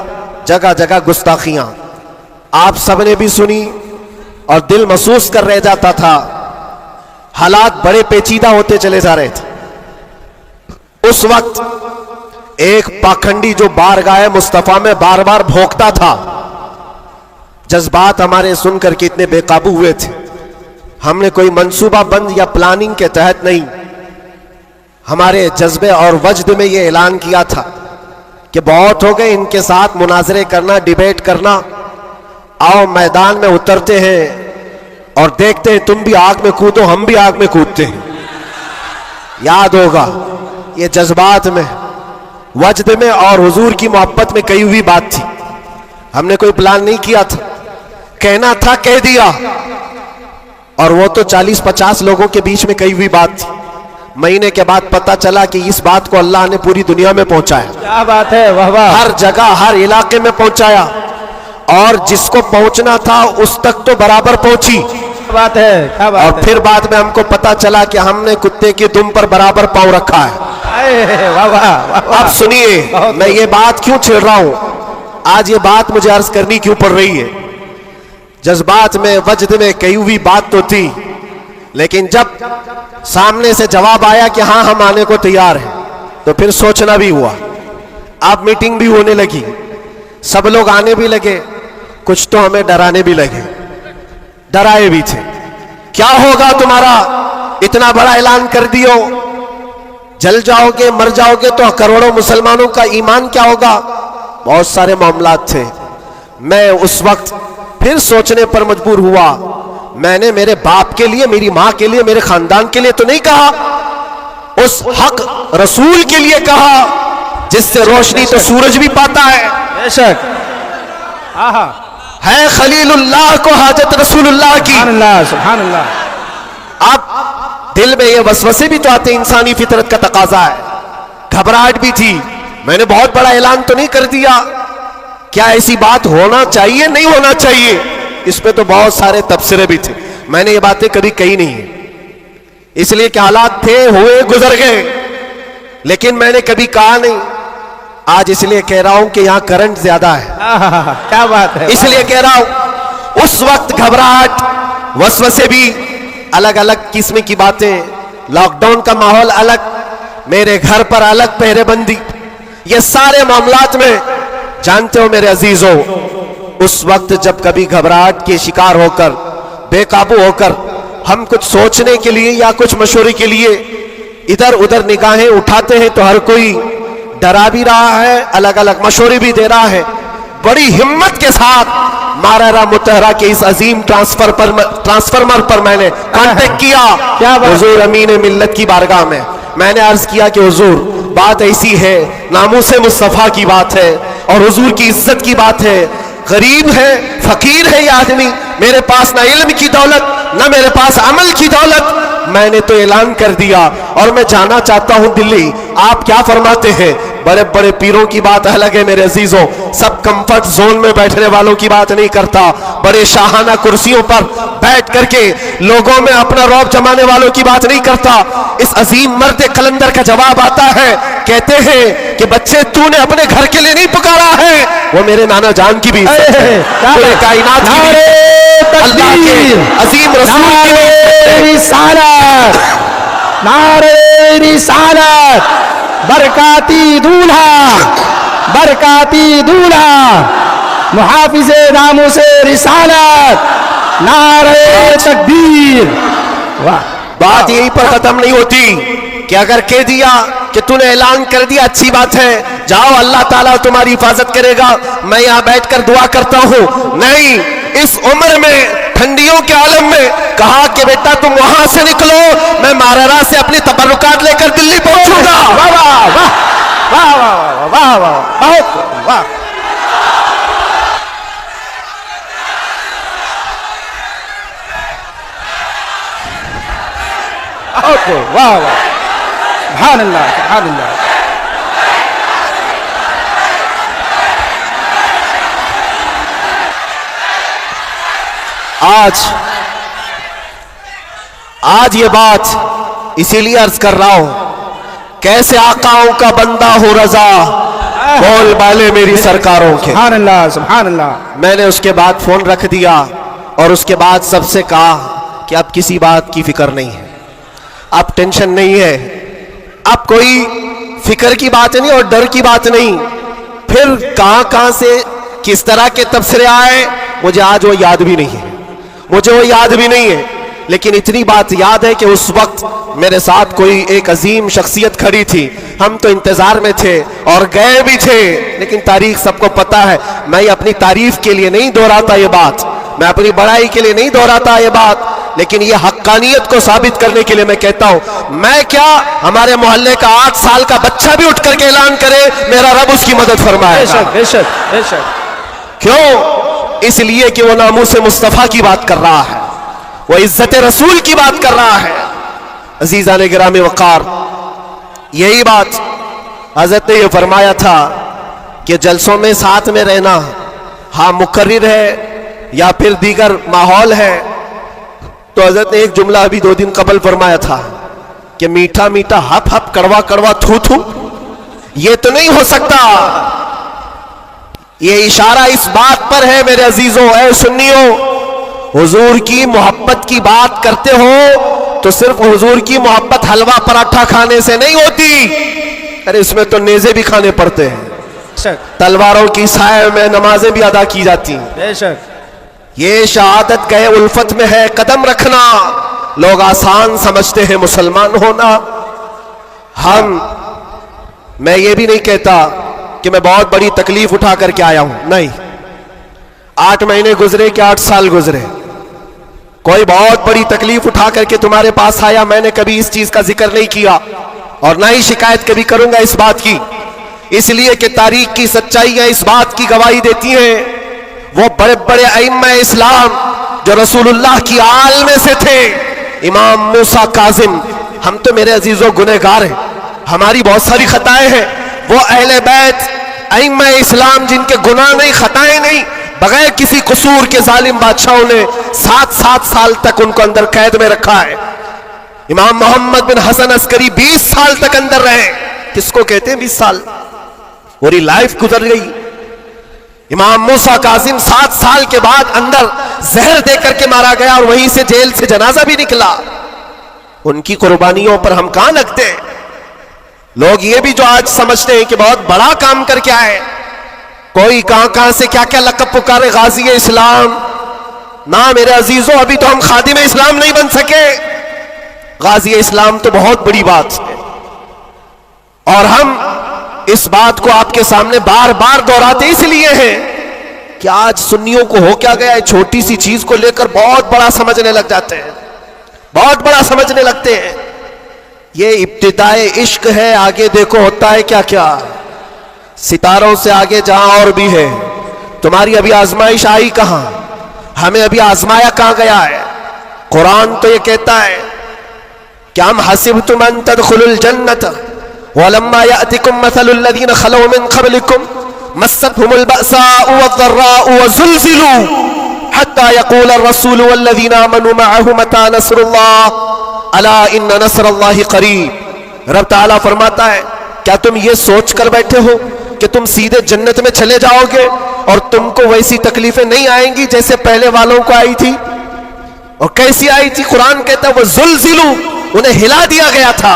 जगह जगह गुस्ताखियां आप सबने भी सुनी और दिल महसूस कर रह जाता था। हालात बड़े पेचीदा होते चले जा रहे थे। उस वक्त एक पाखंडी जो बारगाह मुस्तफा में बार बार भौंकता था, जज्बात हमारे सुनकर के इतने बेकाबू हुए थे। हमने कोई मंसूबा बंद या प्लानिंग के तहत नहीं, हमारे जज्बे और वजद में यह ऐलान किया था कि बहुत हो गए इनके साथ मुनाजरे करना, डिबेट करना, आओ मैदान में उतरते हैं और देखते हैं, तुम भी आग में कूदो हम भी आग में कूदते हैं। याद होगा ये जज्बात में, वजद में और हुजूर की मोहब्बत में कही हुई बात थी। हमने कोई प्लान नहीं किया था, कहना था कह दिया, और वो तो 40-50 लोगों के बीच में कही हुई बात थी। महीने के बाद पता चला कि इस बात को अल्लाह ने पूरी दुनिया में पहुंचाया। क्या बात है, वाह वाह। हर जगह हर इलाके में पहुंचाया, और जिसको पहुंचना था उस तक तो बराबर पहुंची। क्या बात है, क्या बात और फिर बाद में हमको पता चला कि हमने कुत्ते की दुम पर बराबर पांव रखा है। वाह वाह वाह। अब सुनिए, मैं ये बात क्यों छेड़ रहा हूं, आज ये बात मुझे अर्ज करनी क्यों पड़ रही है। जज्बात में वजद में कही हुई बात तो थी, लेकिन जब सामने से जवाब आया कि हाँ हम आने को तैयार हैं, तो फिर सोचना भी हुआ। अब मीटिंग भी होने लगी, सब लोग आने भी लगे, कुछ तो हमें डराने भी लगे, डराए भी थे। क्या होगा तुम्हारा, इतना बड़ा ऐलान कर दियो, जल जाओगे मर जाओगे तो करोड़ों मुसलमानों का ईमान क्या होगा। बहुत सारे मामलात थे। मैं उस वक्त फिर सोचने पर मजबूर हुआ। मैंने मेरे बाप के लिए, मेरी मां के लिए, मेरे खानदान के लिए तो नहीं कहा, उस हक रसूल के लिए कहा जिससे रोशनी तो सूरज भी पाता है। बेशक। है खलीलुल्लाह को हाजत रसूलुल्लाह की। सुभान अल्लाह, सुभान अल्लाह। अब दिल में ये वसवसे भी तो आते, इंसानी फितरत का तकाजा है। घबराहट भी थी। मैंने बहुत बड़ा ऐलान तो नहीं कर दिया, क्या ऐसी बात होना चाहिए नहीं होना चाहिए, इस पे तो बहुत सारे तबसरे भी थे। मैंने ये बातें कभी कही नहीं है, इसलिए कि हालात थे, हुए, गुजर गए, लेकिन मैंने कभी कहा नहीं। आज इसलिए कह रहा हूं कि यहां करंट ज्यादा है। क्या बात है, इसलिए कह रहा हूं, उस वक्त घबराहट, वसवसे भी, अलग अलग किस्म की बातें, लॉकडाउन का माहौल अलग, मेरे घर पर अलग पहरेबंदी, ये सारे मामलात में जानते हो मेरे अजीजों, उस वक्त जब कभी घबराहट के शिकार होकर, बेकाबू होकर हम कुछ सोचने के लिए या कुछ मशवरे के लिए इधर उधर निगाहें उठाते हैं तो हर कोई डरा भी रहा है, अलग अलग मशवरे भी दे रहा है। बड़ी हिम्मत के साथ मारारा मुतहरा के इस अजीम ट्रांसफार्मर पर मैंने कांटेक्ट किया। क्या बात? हुजूर अमीन मिल्लत की बारगाह में मैंने अर्ज किया कि हुजूर बात ऐसी है, नामूसे मुस्तफा की बात है और हुजूर की इज्जत की बात है। गरीब है, फकीर है ये आदमी, मेरे पास ना इल्म की दौलत ना मेरे पास अमल की दौलत। मैंने तो ऐलान कर दिया और मैं जाना चाहता हूं दिल्ली, आप क्या फरमाते हैं। बड़े बड़े पीरों की बात अलग है मेरे अजीजों, सब कंफर्ट जोन में बैठने वालों की बात नहीं करता, बड़े शाहाना कुर्सियों पर बैठ करके लोगों में अपना रौब जमाने वालों की बात नहीं करता। इस अजीम मर्द कलंदर का जवाब आता है, कहते हैं कि बच्चे तूने अपने घर के लिए नहीं पुकारा है, वो मेरे नाना जान की भी इज्जत है, पूरे कायनात की भी, अल्लाह के अजीम रसूल की रिसालत, नारे रिसालत, बरकाती दूल्हा, बरकाती दूल्हा, मुहाफिज़े नामूसे रिसालत, नारे तकबीर। वाह, बात यहीं पर खत्म नहीं होती कि अगर कह दिया कि तूने ऐलान कर दिया अच्छी बात है, जाओ अल्लाह ताला तुम्हारी हिफाजत करेगा, मैं यहां बैठकर दुआ करता हूं। नहीं, इस उम्र में ठंडियों के आलम में कहा कि बेटा तुम वहां से निकलो, मैं मारारा से अपनी तबर्रुकात लेकर दिल्ली पहुंचूंगा। वाह वाह वाह वाह वाह वाह वाह, बहुत वाह। वाह वाह, सुभान अल्लाह सुभान अल्लाह। आज ये बात इसीलिए अर्ज कर रहा हूं, कैसे आकाओं का बंदा हो रजा, बोल बाले मेरी सरकारों के। सुभान अल्लाह सुभान अल्लाह। मैंने उसके बाद फोन रख दिया और उसके बाद सबसे कहा कि अब किसी बात की फिक्र नहीं है, अब टेंशन नहीं है, अब कोई फिक्र की बात नहीं और डर की बात नहीं। फिर कहां से किस तरह के तबसरे आए मुझे आज वो याद भी नहीं है, मुझे वो याद भी नहीं है। लेकिन इतनी बात याद है कि उस वक्त मेरे साथ कोई एक अजीम शख्सियत खड़ी थी, हम तो इंतजार में थे और गए भी थे, लेकिन तारीख सबको पता है। मैं अपनी तारीफ के लिए नहीं दोहराता ये बात, मैं अपनी बड़ाई के लिए नहीं दोहराता ये बात, लेकिन ये हक्कानियत को साबित करने के लिए मैं कहता हूं। मैं क्या, हमारे मोहल्ले का 8 साल का बच्चा भी उठ करके ऐलान करे मेरा रब उसकी मदद फरमाए। बेशक बेशक बेशक। क्यों? इसलिए कि वो नामूस मुस्तफा की बात कर रहा है, वो इज्जत रसूल की बात कर रहा है। अजीजान गिरामी वकार, यही बात हजरत ने ये फरमाया था कि जलसों में साथ में रहना, हाँ मुकर्रिर है या फिर दीगर माहौल है, तो हजरत ने एक जुमला अभी 2 दिन कबल फरमाया था कि मीठा मीठा हप हप कड़वा कड़वा थू थू, ये तो नहीं हो सकता। ये इशारा इस बात पर है मेरे अजीजों, ऐ सुन्नियों, हुजूर की मोहब्बत की बात करते हो तो सिर्फ हुजूर की मोहब्बत हलवा पराठा खाने से नहीं होती, अरे इसमें तो नेज़े भी खाने पड़ते हैं, तलवारों की साए में नमाजें भी अदा की जाती हैं। बेशक। ये शहादत गए उल्फत में है कदम रखना, लोग आसान समझते हैं मुसलमान होना। मैं ये भी नहीं कहता कि मैं बहुत बड़ी तकलीफ उठा करके आया हूं, नहीं। 8 महीने गुजरे कि 8 साल गुजरे, कोई बहुत बड़ी तकलीफ उठा करके तुम्हारे पास आया, मैंने कभी इस चीज का जिक्र नहीं किया और ना ही शिकायत कभी करूंगा इस बात की, इसलिए कि तारीख की सच्चाइयां इस बात की गवाही देती हैं। वो बड़े बड़े अइम्मा इस्लाम जो रसूलुल्लाह की आल में से थे, इमाम मूसा काजिम, हम तो मेरे अजीजों गुनहगार हैं, हमारी बहुत सारी खताएं हैं। वो अहले बैत अइम्मा इस्लाम जिनके गुनाह नहीं, खताएं नहीं, बगैर किसी कसूर के जालिम बादशाहों ने 7-7 साल तक उनको अंदर कैद में रखा है। इमाम मोहम्मद बिन हसन अस्करी 20 साल तक अंदर रहे। किसको कहते हैं 20 साल? पूरी लाइफ गुजर गई। इमाम मूसा कासिम 7 साल के बाद अंदर जहर देकर के मारा गया और वहीं से जेल से जनाजा भी निकला। उनकी कुर्बानियों पर हम कहां लगते हैं? लोग ये भी जो आज समझते हैं कि बहुत बड़ा काम करके आए, कोई कहां से क्या क्या लक़ब पुकारे, गाजी इस्लाम। ना मेरे अजीजों, अभी तो हम खादिम इस्लाम नहीं बन सके। गाजी इस्लाम तो बहुत बड़ी बात है और हम इस बात को आपके सामने बार बार दोहराते इसलिए हैं कि आज सुन्नियों को हो क्या गया है, छोटी सी चीज को लेकर बहुत बड़ा समझने लग जाते हैं, बहुत बड़ा समझने लगते हैं। ये इब्तिदाए इश्क है, आगे देखो होता है क्या क्या। सितारों से आगे जहां और भी है। तुम्हारी अभी आजमाइश आई कहां? हमें अभी आजमाया कहां गया है? कुरान तो ये कहता है कि हम हसिबतुम अन तदखुलुल जन्नत वलम्मा यातिकुम मसलुल लज़ीना खलौ मिन क़ब्लिकुम मस्सतहुमुल बअसाउ वज़्ज़र्राउ वज़ुलज़िलू हत्ता यक़ूल अर्रसूलु वल्लज़ीना आमनू मअहु मता नस्रुल्लाह अला इन्न नस्रल्लाहि क़रीब। रब ताला फरमाता है, क्या तुम ये सोच कर बैठे हो कि तुम सीधे जन्नत में चले जाओगे और तुमको वैसी तकलीफें नहीं आएंगी जैसे पहले वालों को आई थी? और कैसी आई थी? कुरान कहता है वो ज़ुलज़िलू, उन्हें हिला दिया गया था।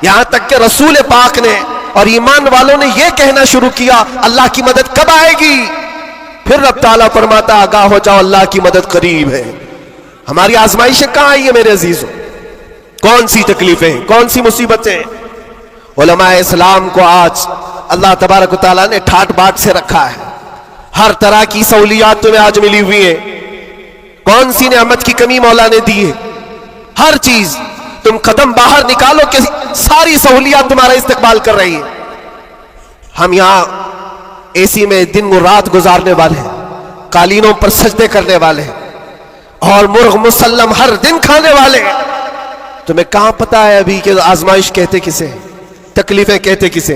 यहां तक कि रसूल पाक ने और ईमान वालों ने यह कहना शुरू किया, अल्लाह की मदद कब आएगी? फिर रब ताला फरमाता, आगाह हो जाओ, अल्लाह की मदद करीब है। हमारी आजमाइशें कहां आई है मेरे अजीजों? कौन सी तकलीफें, कौन सी मुसीबतें? उलमाए इस्लाम को आज अल्लाह तबारक व तआला ने ठाट बाट से रखा है, हर तरह की सहूलियात तुम्हें आज मिली हुई है। कौन सी नेमत की कमी मौला ने दी है? हर चीज तुम कदम बाहर निकालो कि सारी सहूलियात तुम्हारा इस्तेमाल कर रही है। हम यहां एसी में दिन और रात गुजारने वाले हैं, कालीनों पर सजदे करने वाले हैं और मुर्ग मुसल्लम हर दिन खाने वाले हैं। तुम्हें कहां पता है अभी कि आजमाइश कहते किसे, तकलीफें कहते किसे?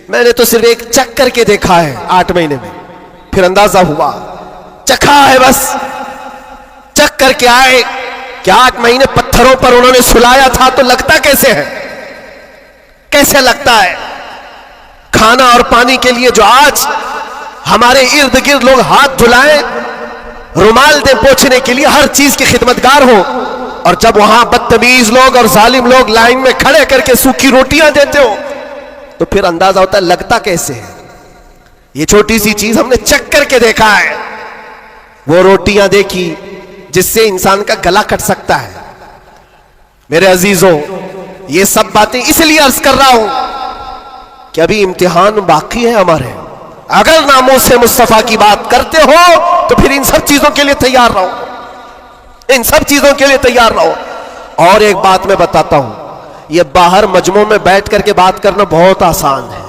मैंने तो सिर्फ एक चक करके देखा है 8 महीने में, फिर अंदाजा हुआ, चखा है बस, चक करके आए कि 8 महीने पत्थरों पर उन्होंने सुलाया था तो लगता कैसे है, कैसे लगता है? खाना और पानी के लिए जो आज हमारे इर्द गिर्द लोग हाथ धुलाएं, रुमाल दे पोंछने के लिए, हर चीज के खिदमतगार हो, और जब वहां बदतमीज लोग और जालिम लोग लाइन में खड़े करके सूखी रोटियां देते हो तो फिर अंदाजा होता है लगता कैसे है। ये छोटी सी चीज हमने चेक करके देखा है, वो रोटियां देखी जिससे इंसान का गला कट सकता है। मेरे अजीजों, ये सब बातें इसलिए अर्ज कर रहा हूं कि अभी इम्तिहान बाकी है हमारे। अगर नामोसे मुस्तफा की बात करते हो तो फिर इन सब चीजों के लिए तैयार रहो, इन सब चीजों के लिए तैयार रहो। और एक बात मैं बताता हूं, ये बाहर मजमू में बैठ करके बात करना बहुत आसान है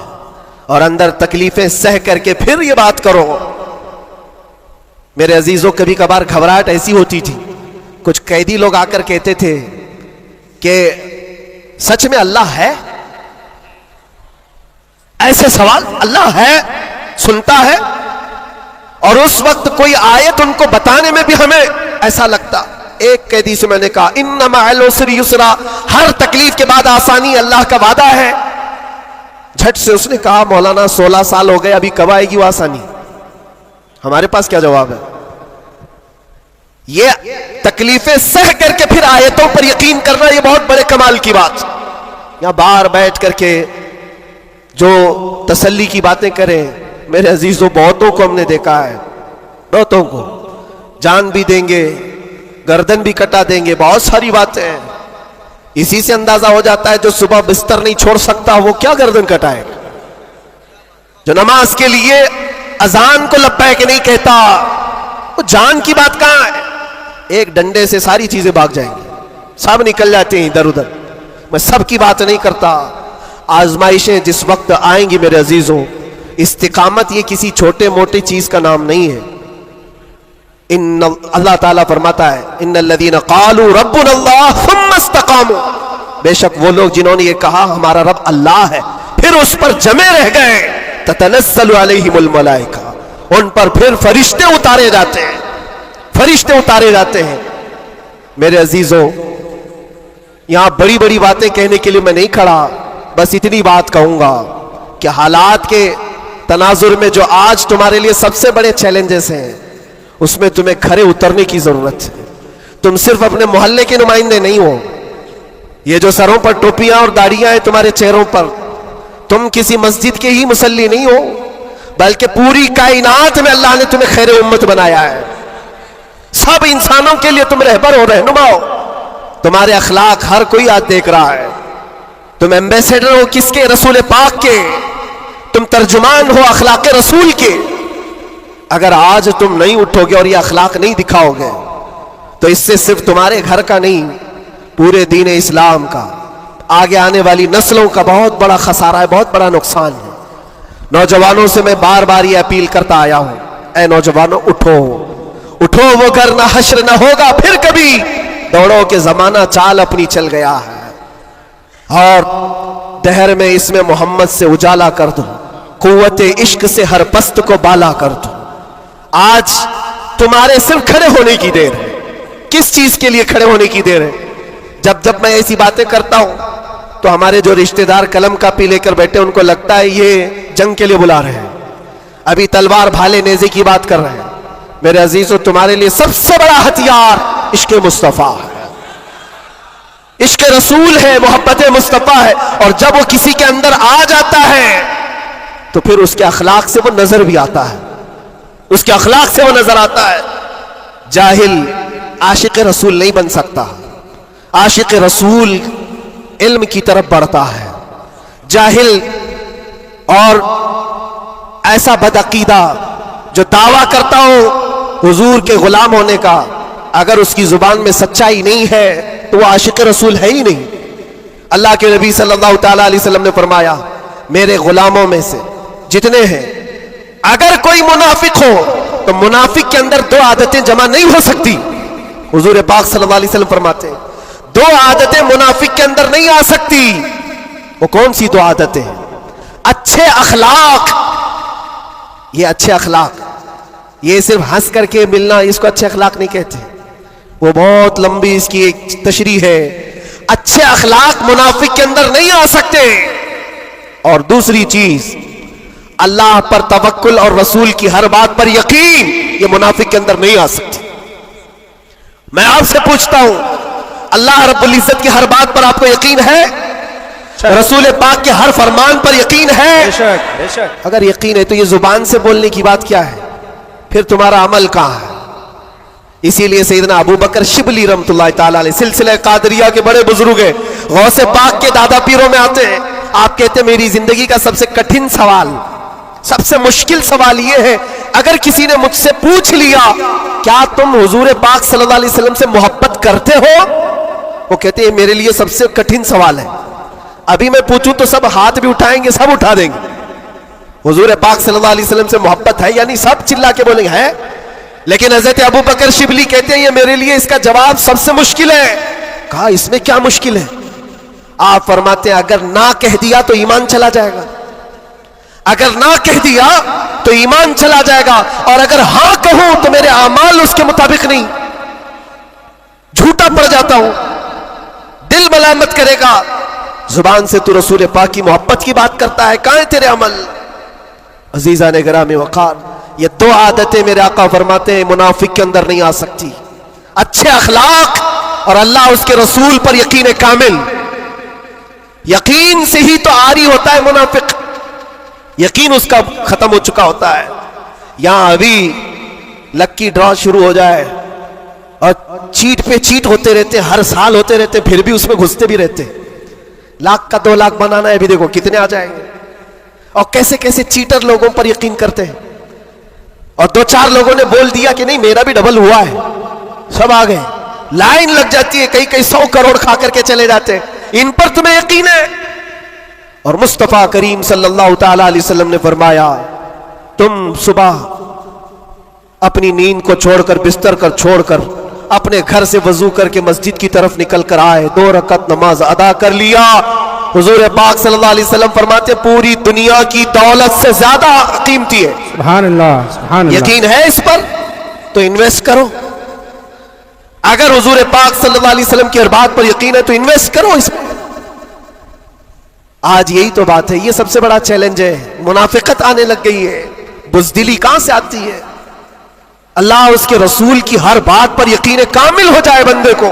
और अंदर तकलीफें सह करके फिर ये बात करो। मेरे अजीजों, कभी कभार घबराहट ऐसी होती थी, कुछ कैदी लोग आकर कहते थे कि सच में अल्लाह है? ऐसे सवाल, अल्लाह है, सुनता है? और उस वक्त कोई आयत उनको बताने में भी हमें ऐसा लगता। एक कैदी से मैंने कहा इन्ना मअल उसरि युसरा, हर तकलीफ के बाद आसानी अल्लाह का वादा है। झट से उसने कहा मौलाना 16 साल हो गए, अभी कब आएगी वो आसानी? हमारे पास क्या जवाब है? ये तकलीफें सह करके फिर आयतों पर यकीन करना, ये बहुत बड़े कमाल की बात। यहां बाहर बैठ करके जो तसल्ली की बातें करें, मेरे अजीजों, बहुतों को हमने देखा है, बहुतों को जान भी देंगे, गर्दन भी कटा देंगे, बहुत सारी बातें हैं। इसी से अंदाजा हो जाता है जो सुबह बिस्तर नहीं छोड़ सकता वो क्या गर्दन कटाएगा? जो नमाज के लिए अजान को लब्बैक नहीं कहता, वो जान की बात कहां है? एक डंडे से सारी चीजें भाग जाएंगी, सब निकल जाते हैं इधर उधर। मैं सब की बात नहीं करता। आजमाइशें जिस वक्त आएंगी मेरे अजीजों, इस्तिकामत ये किसी छोटे मोटे चीज का नाम नहीं है। अल्लाह ताला फरमाता है इन्नल्लज़ीना क़ालू रब्बुनल्लाह सुम्मा इस्तक़ामू, बेशक वो लोग जिन्होंने ये कहा हमारा रब अल्लाह है, फिर उस पर जमे रह गए, ततनज़्ज़लु अलैहिमुल मलाइका, उन पर फिर फरिश्ते उतारे जाते हैं, फरिश्ते उतारे जाते हैं। मेरे अजीजों, यहां बड़ी बड़ी बातें कहने के लिए मैं नहीं खड़ा, बस इतनी बात कहूंगा कि हालात के तनाजुर में जो आज तुम्हारे लिए सबसे बड़े चैलेंजेस हैं, उसमें तुम्हें खरे उतरने की जरूरत है। तुम सिर्फ अपने मोहल्ले के नुमाइंदे नहीं हो, ये जो सरों पर टोपियां और दाढ़ियां हैं तुम्हारे चेहरों पर, तुम किसी मस्जिद के ही मुसल्ली नहीं हो, बल्कि पूरी कायनात में अल्लाह ने तुम्हें खैर उम्मत बनाया है। सब इंसानों के लिए तुम रहबर हो, रहनुमा हो। तुम्हारे अखलाक हर कोई आज देख रहा है। तुम एम्बेसडर हो किसके? रसूल पाक के। तुम तर्जुमान हो अखलाक रसूल के। अगर आज तुम नहीं उठोगे और ये अखलाक नहीं दिखाओगे तो इससे सिर्फ तुम्हारे घर का नहीं, पूरे दीन इस्लाम का, आगे आने वाली नस्लों का बहुत बड़ा खसारा है, बहुत बड़ा नुकसान है। नौजवानों से मैं बार बार ये अपील करता आया हूं, ऐ नौजवानों उठो, उठो, वो घर ना हश्र ना होगा फिर कभी, दौड़ो के जमाना चाल अपनी चल गया है। और दहर में इसमें मोहम्मद से उजाला कर दो, कुव्वते इश्क से हर पस्त को बाला कर दो। आज तुम्हारे सिर्फ खड़े होने की देर है। किस चीज के लिए खड़े होने की देर है? जब मैं ऐसी बातें करता हूं तो हमारे जो रिश्तेदार कलम कापी लेकर बैठे उनको लगता है ये जंग के लिए बुला रहे हैं, अभी तलवार भाले नेज़े की बात कर रहे हैं। मेरे अजीजों, तुम्हारे लिए सबसे बड़ा हथियार इश्क मुस्तफा है, इश्क रसूल है, मोहब्बत मुस्तफा है। और जब वो किसी के अंदर आ जाता है तो फिर उसके अखलाक से वो नजर भी आता है, उसके अखलाक से वो नजर आता है। जाहिल आशिक रसूल नहीं बन सकता, आशिक रसूल इल्म की तरफ बढ़ता है। जाहिल और ऐसा बदअकीदा जो दावा करता हो हुजूर के गुलाम होने का, अगर उसकी जुबान में सच्चाई नहीं है तो वो आशिक रसूल है ही नहीं। अल्लाह के नबी सल्लल्लाहु ताला अलैहि वसल्लम ने फरमाया, मेरे गुलामों में से जितने हैं, अगर कोई मुनाफिक हो तो मुनाफिक के अंदर दो आदतें जमा नहीं हो सकती। हुजूर पाक सल्लल्लाहु अलैहि वसल्लम फरमाते हैं, दो आदतें मुनाफिक के अंदर नहीं आ सकती। वो कौन सी दो आदतें? अच्छे अखलाक। ये अच्छे अखलाक, ये सिर्फ हंस करके मिलना, इसको अच्छे अखलाक नहीं कहते, वो बहुत लंबी इसकी एक तशरीह है। अच्छे अखलाक मुनाफिक के अंदर नहीं आ सकते। और दूसरी चीज, अल्लाह पर तवक्कुल और रसूल की हर बात पर यकीन, ये मुनाफिक के अंदर नहीं आ सकती। मैं आपसे पूछता हूं, अल्लाह रब्बुल इज्जत की हर बात पर आपको यकीन है? रसूल पाक के हर फरमान पर यकीन है? बेशक। अगर यकीन है तो ये जुबान से बोलने की बात क्या है, फिर तुम्हारा अमल कहां है? इसीलिए सैयदना अबू बकर शिबली रहमतुल्लाह ताला अलैह सिलसिला कादरिया के बड़े बुजुर्ग हैं, गौसे पाक के दादा पीरों में आते हैं। आप कहते हैं मेरी जिंदगी का सबसे कठिन सवाल, सबसे मुश्किल सवाल यह है, अगर किसी ने मुझसे पूछ लिया क्या तुम हुजूर पाक सल्लल्लाहु अलैहि वसल्लम से मोहब्बत करते हो, वो कहते हैं मेरे लिए सबसे कठिन सवाल है। अभी मैं पूछूं तो सब हाथ भी उठाएंगे, सब उठा देंगे। हुजूर पाक सल्लल्लाहु अलैहि वसल्लम से मोहब्बत है, यानी सब चिल्ला के बोलेंगे है। लेकिन हजरत अबू बकर शिबली कहते हैं ये मेरे लिए इसका जवाब सबसे मुश्किल है। कहा इसमें क्या मुश्किल है? आप फरमाते हैं अगर ना कह दिया तो ईमान चला जाएगा, अगर ना कह दिया तो ईमान चला जाएगा, और अगर हां कहूं तो मेरे अमाल उसके मुताबिक नहीं, झूठा पड़ जाता हूं, दिल मलामत करेगा। जुबान से तू रसूल पाक की मोहब्बत की बात करता है, कहां है तेरे अमल? अजीजा ने गिरामी वकार, ये दो आदतें मेरे आका फरमाते हैं मुनाफिक के अंदर नहीं आ सकती। अच्छे अखलाक और अल्लाह उसके रसूल पर यकीन कामिल। यकीन से ही तो आरी होता है मुनाफिक, यकीन उसका खत्म हो चुका होता है। यहां अभी लक्की ड्रॉ शुरू हो जाए और चीट पे चीट होते रहते, हर साल होते रहते, फिर भी उसमें घुसते भी रहते। लाख का 2 लाख बनाना है, अभी देखो कितने आ जाएंगे। और कैसे कैसे चीटर लोगों पर यकीन करते हैं। और 2-4 लोगों ने बोल दिया कि नहीं मेरा भी डबल हुआ है, सब आ गए, लाइन लग जाती है, कई कई 100 करोड़ खा करके चले जाते हैं। इन पर तुम्हें यकीन है? और मुस्तफा करीम सल्लल्लाहु ताला अलैहि वसल्लम ने फरमाया, तुम सुबह अपनी नींद को छोड़कर, बिस्तर कर छोड़कर अपने घर से वजू करके मस्जिद की तरफ निकल कर आए, 2 रकात नमाज अदा कर लिया। हुजूर पाक सल्लल्लाहु अलैहि वसल्लम फरमाते पूरी दुनिया की दौलत से ज्यादा कीमती है। सुभान अल्लाह, सुभान अल्लाह। यकीन है इस पर तो इन्वेस्ट करो। अगर हुजूर पाक सल्लल्लाहु अलैहि वसल्लम की हर बात पर यकीन है तो इन्वेस्ट करो इसमें। आज यही तो बात है, ये सबसे बड़ा चैलेंज है। मुनाफिकत आने लग गई है, बुज़दिली कहां से आती है? अल्लाह उसके रसूल की हर बात पर यकीन कामिल हो जाए बंदे को,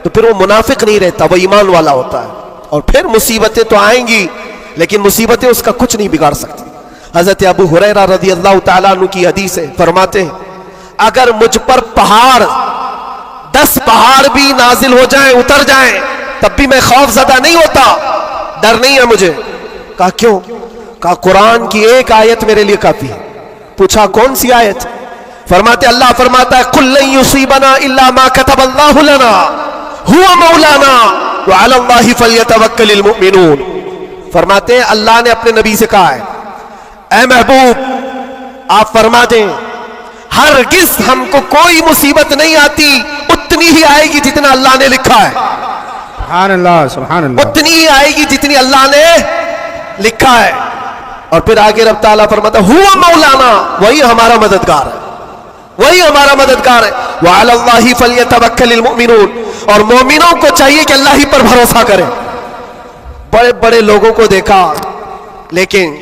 तो फिर वो मुनाफिक नहीं रहता, वो ईमान वाला होता है। और फिर मुसीबतें तो आएंगी, लेकिन मुसीबतें उसका कुछ नहीं बिगाड़ सकती। हजरत अबू हुरैरा रज़ी अल्लाह ताला अन्हु की हदीस है, फरमाते हैं अगर मुझ पर पहाड़ 10 पहाड़ भी नाजिल हो जाएं, उतर जाएं, तब भी मैं खौफजदा नहीं होता, डर नहीं है मुझे। कहा क्यों? कहा कुरान की एक आयत मेरे लिए काफी है। पूछा कौन सी आयत? फरमाते अल्लाह फरमाता है कुल लन युसीबना इल्ला मा कतबल्लाहु लना हुवा मौलाना व अलल्लाहि फलयतवक्कलिल मुमिनून। फरमाते अल्लाह ने अपने नबी से कहा है, ऐ महबूब आप फरमा दें हरगिज हमको कोई मुसीबत नहीं आती, उतनी ही आएगी जितना अल्लाह ने लिखा है। सुभान अल्लाह, सुभान अल्लाह। उतनी ही आएगी जितनी अल्लाह ने लिखा है। और फिर आगे रब ताला फरमाता हुवा मौलाना, वही हमारा मददगार है, वही हमारा मददगार है। व अलल्लाहि फलयतवक्कलिल मुमिनून, और मोमिनों को चाहिए कि अल्लाह ही पर भरोसा करें। बड़े बड़े लोगों को देखा, लेकिन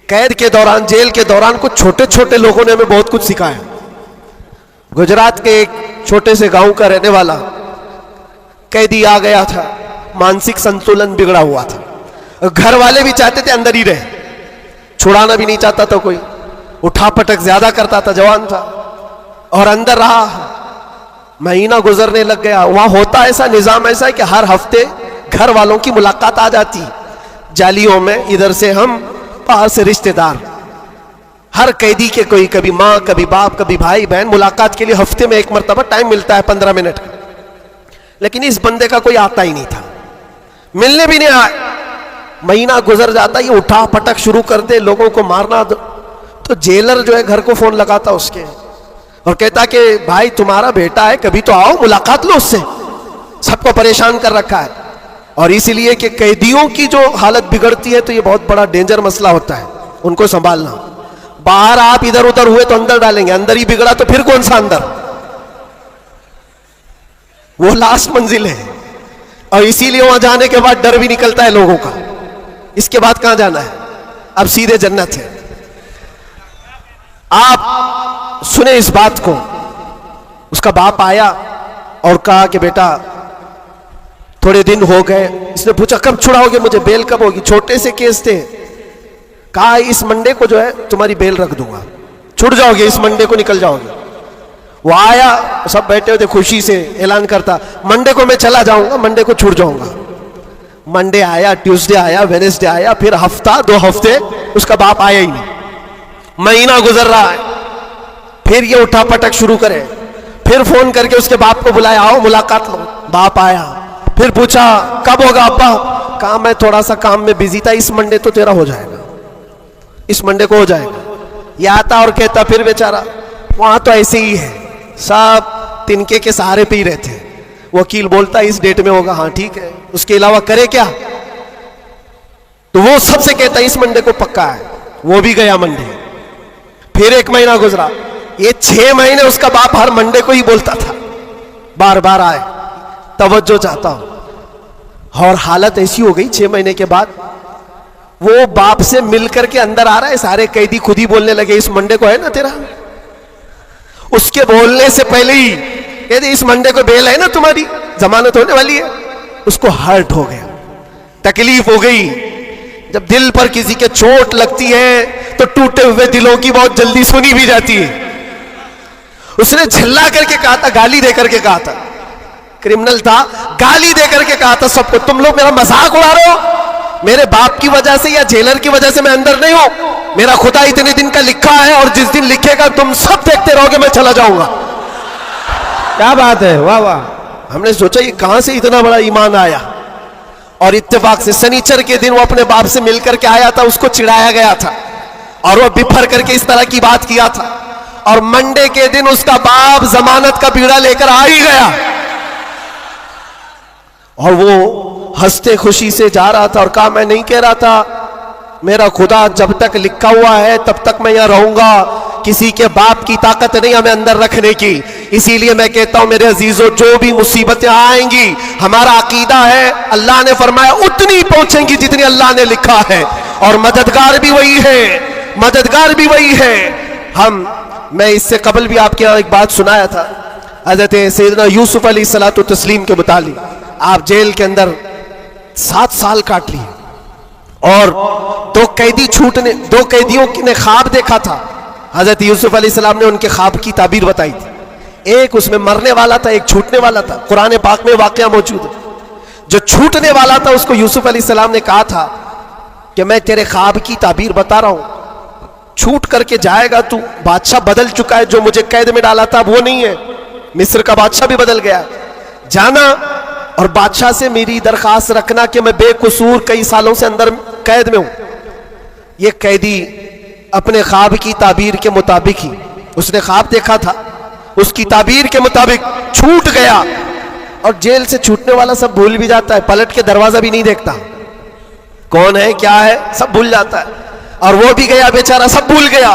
कैद के दौरान, जेल के दौरान कुछ छोटे छोटे लोगों ने हमें बहुत कुछ सिखाया। गुजरात के एक छोटे से गांव का रहने वाला कैदी आ गया था, मानसिक संतुलन बिगड़ा हुआ था, घर वाले भी चाहते थे अंदर ही रहे, छुड़ाना भी नहीं चाहता था कोई, उठा पटक ज्यादा करता था, जवान था, और अंदर रहा। महीना गुजरने लग गया। वहां होता ऐसा निजाम ऐसा है कि हर हफ्ते घर वालों की मुलाकात आ जाती, जालियों में, इधर से हम, बाहर से रिश्तेदार, हर कैदी के कोई कभी माँ, कभी बाप, कभी भाई बहन मुलाकात के लिए हफ्ते में एक मरतबा टाइम मिलता है 15 मिनट का, लेकिन इस बंदे का कोई आता ही नहीं था, मिलने भी नहीं आया। महीना गुजर जाता, ये उठा पटक शुरू कर दे, लोगों को मारना। तो जेलर जो है घर को फोन लगाता उसके और कहता कि भाई तुम्हारा बेटा है, कभी तो आओ मुलाकात लो उससे, सबको परेशान कर रखा है। और इसीलिए कि कैदियों की जो हालत बिगड़ती है तो ये बहुत बड़ा डेंजर मसला होता है, उनको संभालना। बाहर आप इधर उधर हुए तो अंदर डालेंगे, अंदर ही बिगड़ा तो फिर कौन सा अंदर, वो लास्ट मंजिल है। और इसीलिए वहां जाने के बाद डर भी निकलता है लोगों का, इसके बाद कहां जाना है, अब सीधे जन्नत है। आप सुने इस बात को। उसका बाप आया और कहा कि बेटा थोड़े दिन हो गए। इसने पूछा कब छुड़ाओगे मुझे, बेल कब होगी, छोटे से केस थे। कहा इस मंडे को जो है तुम्हारी बेल रख दूंगा, छुट जाओगे, इस मंडे को निकल जाओगे। वो आया, सब बैठे हुए थे, खुशी से ऐलान करता मंडे को मैं चला जाऊंगा, मंडे को छूट जाऊंगा। मंडे आया, ट्यूसडे आया, वेडनेसडे आया, फिर हफ्ता 2 हफ्ते उसका बाप आया ही नहीं। महीना गुजर रहा है, फिर ये उठा पटक शुरू करे। फिर फोन करके उसके बाप को बुलाया, आओ मुलाकात लो। बाप आया, फिर पूछा कब होगा अब्बा। कहा मैं थोड़ा सा काम में बिजी था, इस मंडे तो तेरा हो जाएगा, इस मंडे को हो जाएगा। ये आता और कहता फिर बेचारा वहां तो ऐसे ही है, सब तिनके के सहारे पे ही रहते हैं। वकील बोलता इस डेट में होगा, हाँ ठीक है, उसके अलावा करे क्या। तो वो सबसे कहता इस मंडे को पक्का है, वो भी गया मंडे। फिर 1 महीना गुजरा, ये 6 महीने उसका बाप हर मंडे को ही बोलता था, बार बार आए, तवज्जो चाहता हूं। और हालत ऐसी हो गई 6 महीने के बाद वो बाप से मिलकर के अंदर आ रहा है, सारे कैदी खुद ही बोलने लगे इस मंडे को है ना तेरा। उसके बोलने से पहले ही कहते इस मंडे को बेल है ना तुम्हारी, जमानत होने वाली है। उसको हर्ट हो गया, तकलीफ हो गई। जब दिल पर किसी के चोट लगती है तो टूटे हुए दिलों की बहुत जल्दी सुनी भी जाती है। उसने झल्ला करके कहा था, गाली दे करके कहा था, क्रिमिनल था, गाली दे करके कहा था सबको, तुम लोग मेरा मजाक उड़ा रहे हो, मेरे बाप की वजह से या जेलर की वजह से मैं अंदर नहीं हूं, मेरा खुदा इतने दिन का लिखा है और जिस दिन लिखेगा तुम सब देखते रहोगे, मैं चला जाऊंगा। क्या बात है, वाह वाह। हमने सोचा ये कहां से इतना बड़ा ईमान आया। और इत्तेफाक से शनिचर के दिन वो अपने बाप से मिलकर के आया था, उसको चिढ़ाया गया था और वो बिफर करके इस तरह की बात किया था। और मंडे के दिन उसका बाप जमानत का बीड़ा लेकर आ ही गया और वो हंसते खुशी से जा रहा था और कहा मैं नहीं कह रहा था, मेरा खुदा जब तक लिखा हुआ है तब तक मैं यहां रहूंगा, किसी के बाप की ताकत नहीं हमें अंदर रखने की। इसीलिए मैं कहता हूं मेरे अजीजों, जो भी मुसीबतें आएंगी, हमारा अकीदा है अल्लाह ने फरमाया उतनी पहुंचेंगी जितनी अल्लाह ने लिखा है, और मददगार भी वही है, मददगार भी वही है। मैं इससे कबल भी आपके यहां एक बात सुनाया था, हजरत सैयदना यूसुफ अलैहिस्सलातु तस्लीम के मुतालिक। आप जेल के अंदर 7 साल काट लिए और 2 कैदियों ने ख्वाब देखा था। हजरत यूसुफ अलैहिस्सलाम ने उनके ख्वाब की ताबीर बताई थी। एक उसमें मरने वाला था, एक छूटने वाला था। कुरान पाक में वाकया मौजूद है। जो छूटने वाला था उसको यूसुफ अलैहिस्सलाम ने कहा था कि मैं तेरे ख्वाब की ताबीर बता रहा हूं, छूट करके जाएगा तू, बादशाह बदल चुका है, जो मुझे कैद में डाला था वो नहीं है, मिस्र का बादशाह भी बदल गया, जाना और बादशाह से मेरी दरखास्त रखना कि मैं बेकसूर कई सालों से अंदर कैद में हूं। ये कैदी अपने ख्वाब की ताबीर के मुताबिक ही, उसने ख्वाब देखा था, उसकी ताबीर के मुताबिक छूट गया। और जेल से छूटने वाला सब भूल भी जाता है, पलट के दरवाजा भी नहीं देखता, कौन है क्या है सब भूल जाता है। और वो भी गया बेचारा, सब भूल गया।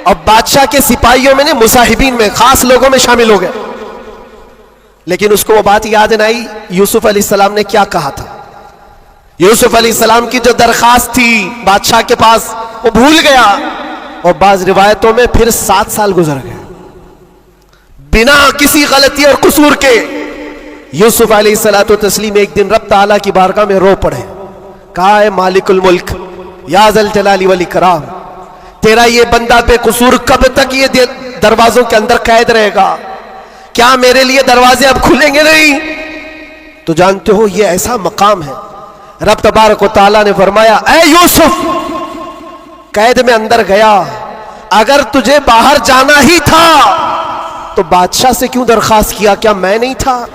और बादशाह के सिपाहियों में, मुसाहिबीन में, खास लोगों में शामिल हो गया। लेकिन उसको वो बात याद नहीं आई यूसुफ अलैहिस्सलाम ने क्या कहा था। यूसुफ अलैहिस्सलाम की जो दरखास्त थी बादशाह के पास, वो भूल गया। और बाज रिवायतों में फिर 7 साल गुजर गए बिना किसी गलती और कसूर के। यूसुफ अलैहिस्सलातु तस्लीम एक दिन रब ताला की बारगाह में रो पड़े, कहा है मालिकुल मुल्क या ज़ल जलाली वल इकराम, तेरा ये बंदा बेकसूर कब तक ये दरवाजों के अंदर कैद रहेगा? क्या मेरे लिए दरवाजे अब खुलेंगे नहीं? तो जानते हो ये ऐसा मकाम है। रब तबारक व तआला ने फरमाया, ऐ यूसुफ, कैद में अंदर गया, अगर तुझे बाहर जाना ही था तो बादशाह से क्यों दरखास्त किया, क्या मैं नहीं था?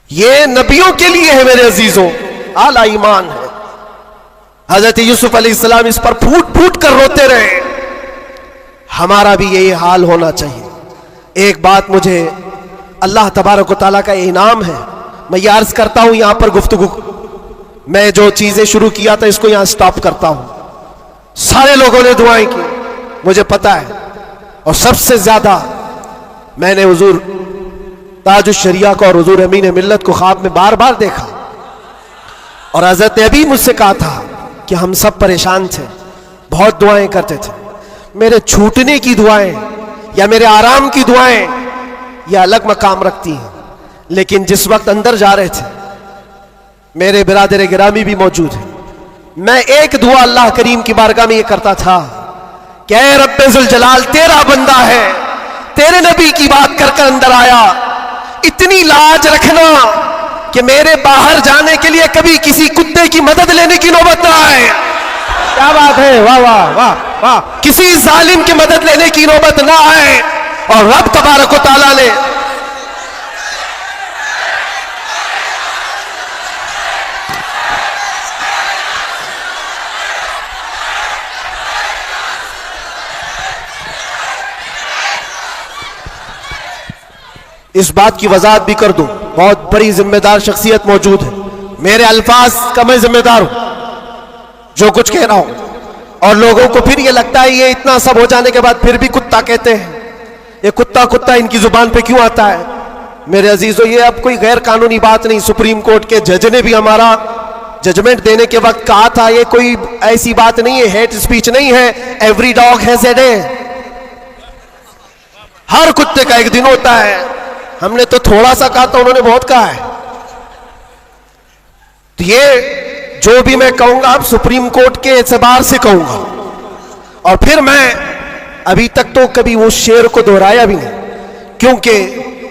ये नबियों के लिए है मेरे अजीजों, आला ईमान है। हजरत यूसुफ अलैहिस्सलाम इस पर फूट फूट कर रोते रहे। हमारा भी यही हाल होना चाहिए। एक बात मुझे अल्लाह तबारक व तआला का इनाम है, मैं ये अर्ज करता हूं यहां पर गुफ्तगू, मैं जो चीजें शुरू किया था इसको यहां स्टॉप करता हूं। सारे लोगों ने दुआएं की, मुझे पता है, और सबसे ज्यादा मैंने हुजूर ताजुश शरिया को और हुजूर अमीन मिल्लत को ख्वाब में बार बार देखा, और हजरत ने अभी मुझसे कहा था कि हम सब परेशान थे, बहुत दुआएं करते थे। मेरे छूटने की दुआएं या मेरे आराम की दुआएं यह अलग मकाम रखती हैं, लेकिन जिस वक्त अंदर जा रहे थे मेरे बिरादर गिरामी भी मौजूद है, मैं एक दुआ अल्लाह करीम की बारगाह में ये करता था कि ऐ रब्बे जुल जलाल, तेरा बंदा है, तेरे नबी की बात कर कर अंदर आया, इतनी लाज रखना कि मेरे बाहर जाने के लिए कभी किसी कुत्ते की मदद लेने की नौबत ना आए। क्या बात है, वाह वाह वाह वाह। किसी जालिम की मदद लेने की नौबत ना आए। और रब तबारक व तआला ने इस बात की वजाहत भी कर दूं, बहुत बड़ी जिम्मेदार शख्सियत मौजूद है, मेरे अल्फाज का मैं जिम्मेदार हूं जो कुछ कह रहा हूं। और लोगों को फिर ये लगता है ये इतना सब हो जाने के बाद फिर भी कुत्ता कहते हैं, ये कुत्ता कुत्ता इनकी जुबान पे क्यों आता है? मेरे अजीजों, ये अब कोई गैर कानूनी बात नहीं। सुप्रीम कोर्ट के जज ने भी हमारा जजमेंट देने के वक्त कहा था ये कोई ऐसी बात नहीं है, हेट स्पीच नहीं है, every dog has a day, हर कुत्ते का एक दिन होता है। हमने तो थोड़ा सा कहा था, उन्होंने बहुत कहा है। तो ये जो भी मैं कहूंगा अब सुप्रीम कोर्ट के एतबार से कहूंगा, और फिर मैं अभी तक तो कभी वो शेर को दोहराया भी नहीं, क्योंकि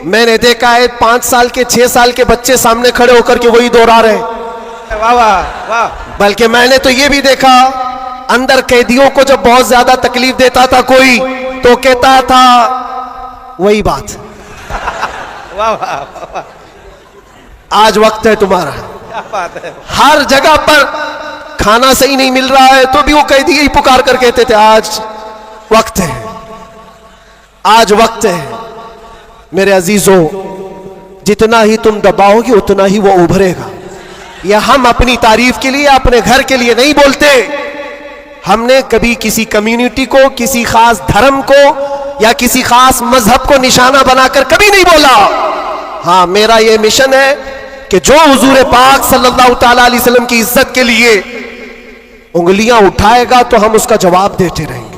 मैंने देखा है 5 साल के 6 साल के बच्चे सामने खड़े होकर के वही दोहरा रहे हैं। वाह वाह वाह। बल्कि मैंने तो ये भी देखा, अंदर कैदियों को जब बहुत ज्यादा तकलीफ देता था कोई, तो कहता था वही बात। वाह वाह। आज वक्त है तुम्हारा, क्या बात है। हर जगह पर खाना सही नहीं मिल रहा है तो भी वो कैदी ही पुकार कर कहते थे आज वक्त है, आज वक्त है। मेरे अजीजों, जितना ही तुम दबाओगे उतना ही वो उभरेगा। यह हम अपनी तारीफ के लिए, अपने घर के लिए नहीं बोलते। हमने कभी किसी कम्युनिटी को, किसी खास धर्म को या किसी खास मजहब को निशाना बनाकर कभी नहीं बोला। हाँ, मेरा यह मिशन है कि जो हुजूर पाक सल्लल्लाहु ताला अलैहि वसल्लम की इज्जत के लिए उंगलियां उठाएगा तो हम उसका जवाब देते रहेंगे।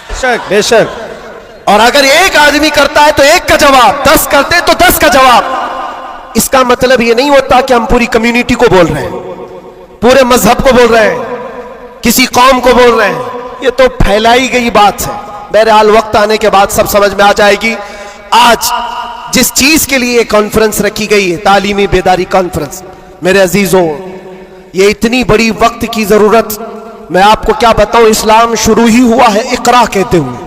बेशक बेशक। और अगर एक आदमी करता है तो एक का जवाब, 10 करते तो 10 का जवाब। इसका मतलब ये नहीं होता कि हम पूरी कम्युनिटी को बोल रहे हैं, पूरे मजहब को बोल रहे हैं, किसी कौम को बोल रहे हैं। ये तो फैलाई गई बात है। बहरहाल वक्त आने के बाद सब समझ में आ जाएगी। आज जिस चीज के लिए कॉन्फ्रेंस रखी गई है, तालीमी बेदारी कॉन्फ्रेंस, मेरे अजीजों, ये इतनी बड़ी वक्त की जरूरत, मैं आपको क्या बताऊं, इस्लाम शुरू ही हुआ है इकरा कहते हुए।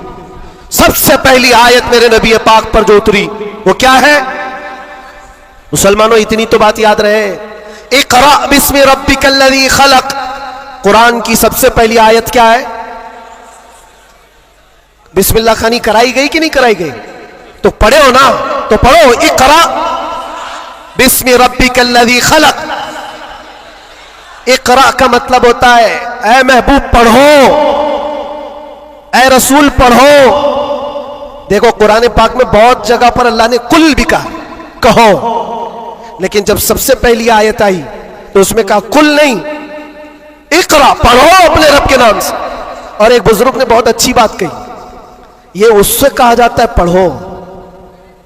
सबसे पहली आयत मेरे नबी पाक पर जो उतरी वो क्या है? मुसलमानों, इतनी तो बात याद रहे, इकरा बिस्मि रब्बिकल्लज़ी खलक। कुरान की सबसे पहली आयत क्या है? बिस्मिल्लाह खानी कराई गई कि नहीं कराई गई? तो पढ़े हो ना, तो पढ़ो, इकरा बिस्मि रब्बिकल्लज़ी खलक। इकरा का मतलब होता है ऐ महबूब पढ़ो, ऐ रसूल पढ़ो। देखो कुरान पाक में बहुत जगह पर अल्लाह ने कुल भी कहा, कहो, लेकिन जब सबसे पहली आयत आई तो उसमें कहा कुल नहीं, इकरा पढ़ो अपने रब के नाम से। और एक बुजुर्ग ने बहुत अच्छी बात कही, ये उससे कहा जाता है पढ़ो।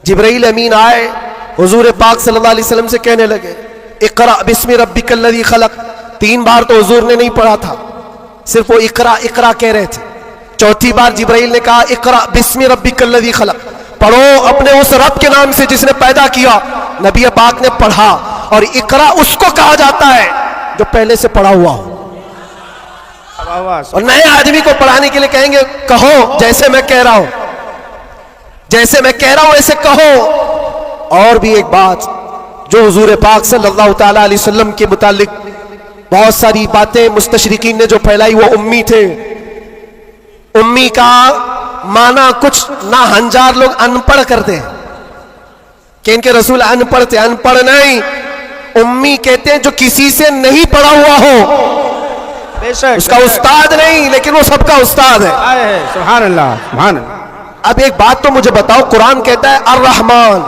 जिब्राइल अमीन आए हुजूर पाक सल्लल्लाहु अलैहि वसल्लम से कहने लगे इकरा बिस्मि रब्बिकल्लज़ी खलक। 3 बार तो हुजूर ने नहीं पढ़ा था, सिर्फ वो इकरा इकरा कह रहे थे। चौथी बार जिब्राइल ने कहा इकरा बिस्मि रब्बिकल्लज़ी खलक, पढ़ो अपने उस रब के नाम से जिसने पैदा किया। नबी पाक ने पढ़ा, और इकरा उसको कहा जाता है जो पहले से पढ़ा हुआ हो। और नए आदमी को पढ़ाने के लिए कहेंगे कहो जैसे मैं कह रहा हूं, जैसे मैं कह रहा हूं ऐसे कहो। और भी एक बात जो हुजूर पाक सल्लल्लाहु ताला अलैहि वसल्लम के मुतालिक बहुत सारी बातें मुस्तशरिकीन ने जो फैलाई, वो उम्मी थे। उम्मी का माना कुछ ना हंजार लोग अनपढ़ करते हैं कि इनके रसूल अनपढ़ थे। अनपढ़ नहीं, उम्मी कहते हैं जो किसी से नहीं पढ़ा हुआ हो, बेशक उसका उस्ताद नहीं लेकिन वो सबका उस्ताद है। सुभान अल्लाह, सुभान अल्लाह। अब एक बात तो मुझे बताओ, कुरान कहता है अर रहमान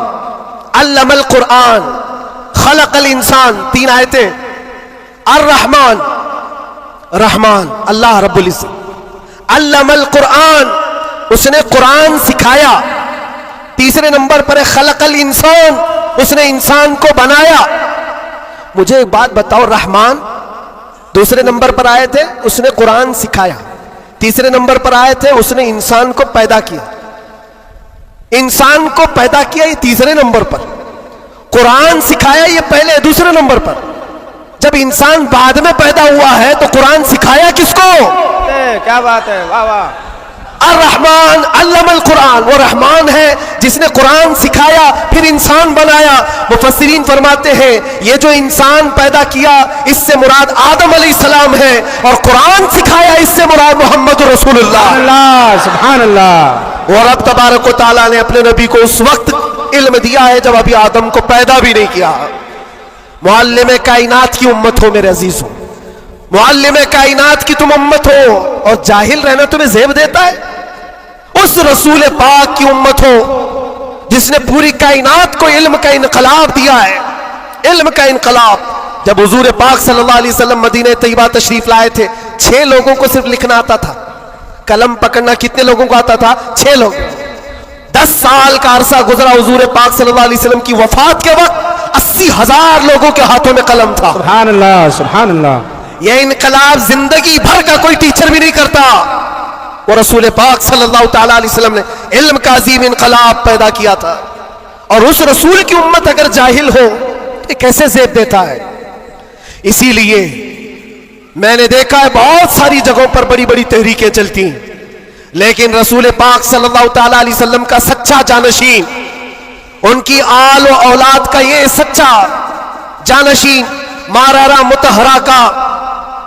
अल्लमल कुरान खलकल इंसान, 3 आयतें। अर रहमान, रहमान अल्लाह रब्बुल इज्जत, अल्लमल कुरान, उसने कुरान सिखाया। तीसरे नंबर पर है खलकल इंसान, उसने इंसान को बनाया। मुझे एक बात बताओ, रहमान दूसरे नंबर पर आए थे, उसने कुरान सिखाया। तीसरे नंबर पर आए थे, उसने इंसान को पैदा किया। इंसान को पैदा किया, ये तीसरे नंबर पर। कुरान सिखाया, ये पहले दूसरे नंबर पर। जब इंसान बाद में पैदा हुआ है तो कुरान सिखाया किसको? क्या बात है, वाह वाह। अर-रहमान अल्लमल कुरान, वो रहमान है जिसने कुरान सिखाया फिर इंसान बनाया। मुफस्सिरीन फरमाते हैं ये जो इंसान पैदा किया इससे मुराद आदम अलैहिस्सलाम है, और कुरान सिखाया इससे मुराद मोहम्मद रसूलुल्लाह। सुभान अल्लाह। और अब तबारक व तआला ने अपने नबी को उस वक्त इल्म दिया है जब अभी आदम को पैदा भी नहीं किया। मुअल्लिम कायनात की उम्मत हो मेरे अजीजों, मुअल्लिम कायनात की तुम उम्मत हो, और जाहिल रहना तुम्हें ज़ेब देता है? उस रसूल पाक की उम्मत हो जिसने पूरी कायनात को इल्म का इनकलाब दिया है। इल्म का इनकलाब। जब हुजूर पाक सल्लल्लाहु अलैहि वसल्लम मदीने तैयबा तशरीफ लाए थे, 6 लोगों को सिर्फ लिखना आता था, कलम पकड़ना कितने लोगों को आता था? 6 लोग। 10 साल का अरसा गुजरा हुजूर पाक सल्लल्लाहु अलैहि वसल्लम की वफात के वक्त 80,000 लोगों के हाथों में कलम था। सुभान अल्लाह, सुभान अल्लाह। यह इनकलाब जिंदगी भर का कोई टीचर भी नहीं करता। वो रसूल पाक सल्लल्लाहु ताला अलैहि वसल्लम ने इल्म का अजीम इनकलाब पैदा किया था। और उस रसूल की उम्मत अगर जाहिल हो तो कैसे ज़ेब देता है? इसीलिए मैंने देखा है बहुत सारी जगहों पर बड़ी बड़ी तहरीकें चलती हैं, लेकिन रसूल पाक सल्लल्लाहु ताला अलैहि वसल्लम का सच्चा जानशीन, उनकी आल व औलाद का ये सच्चा जानशीन मारारा मुतहरा का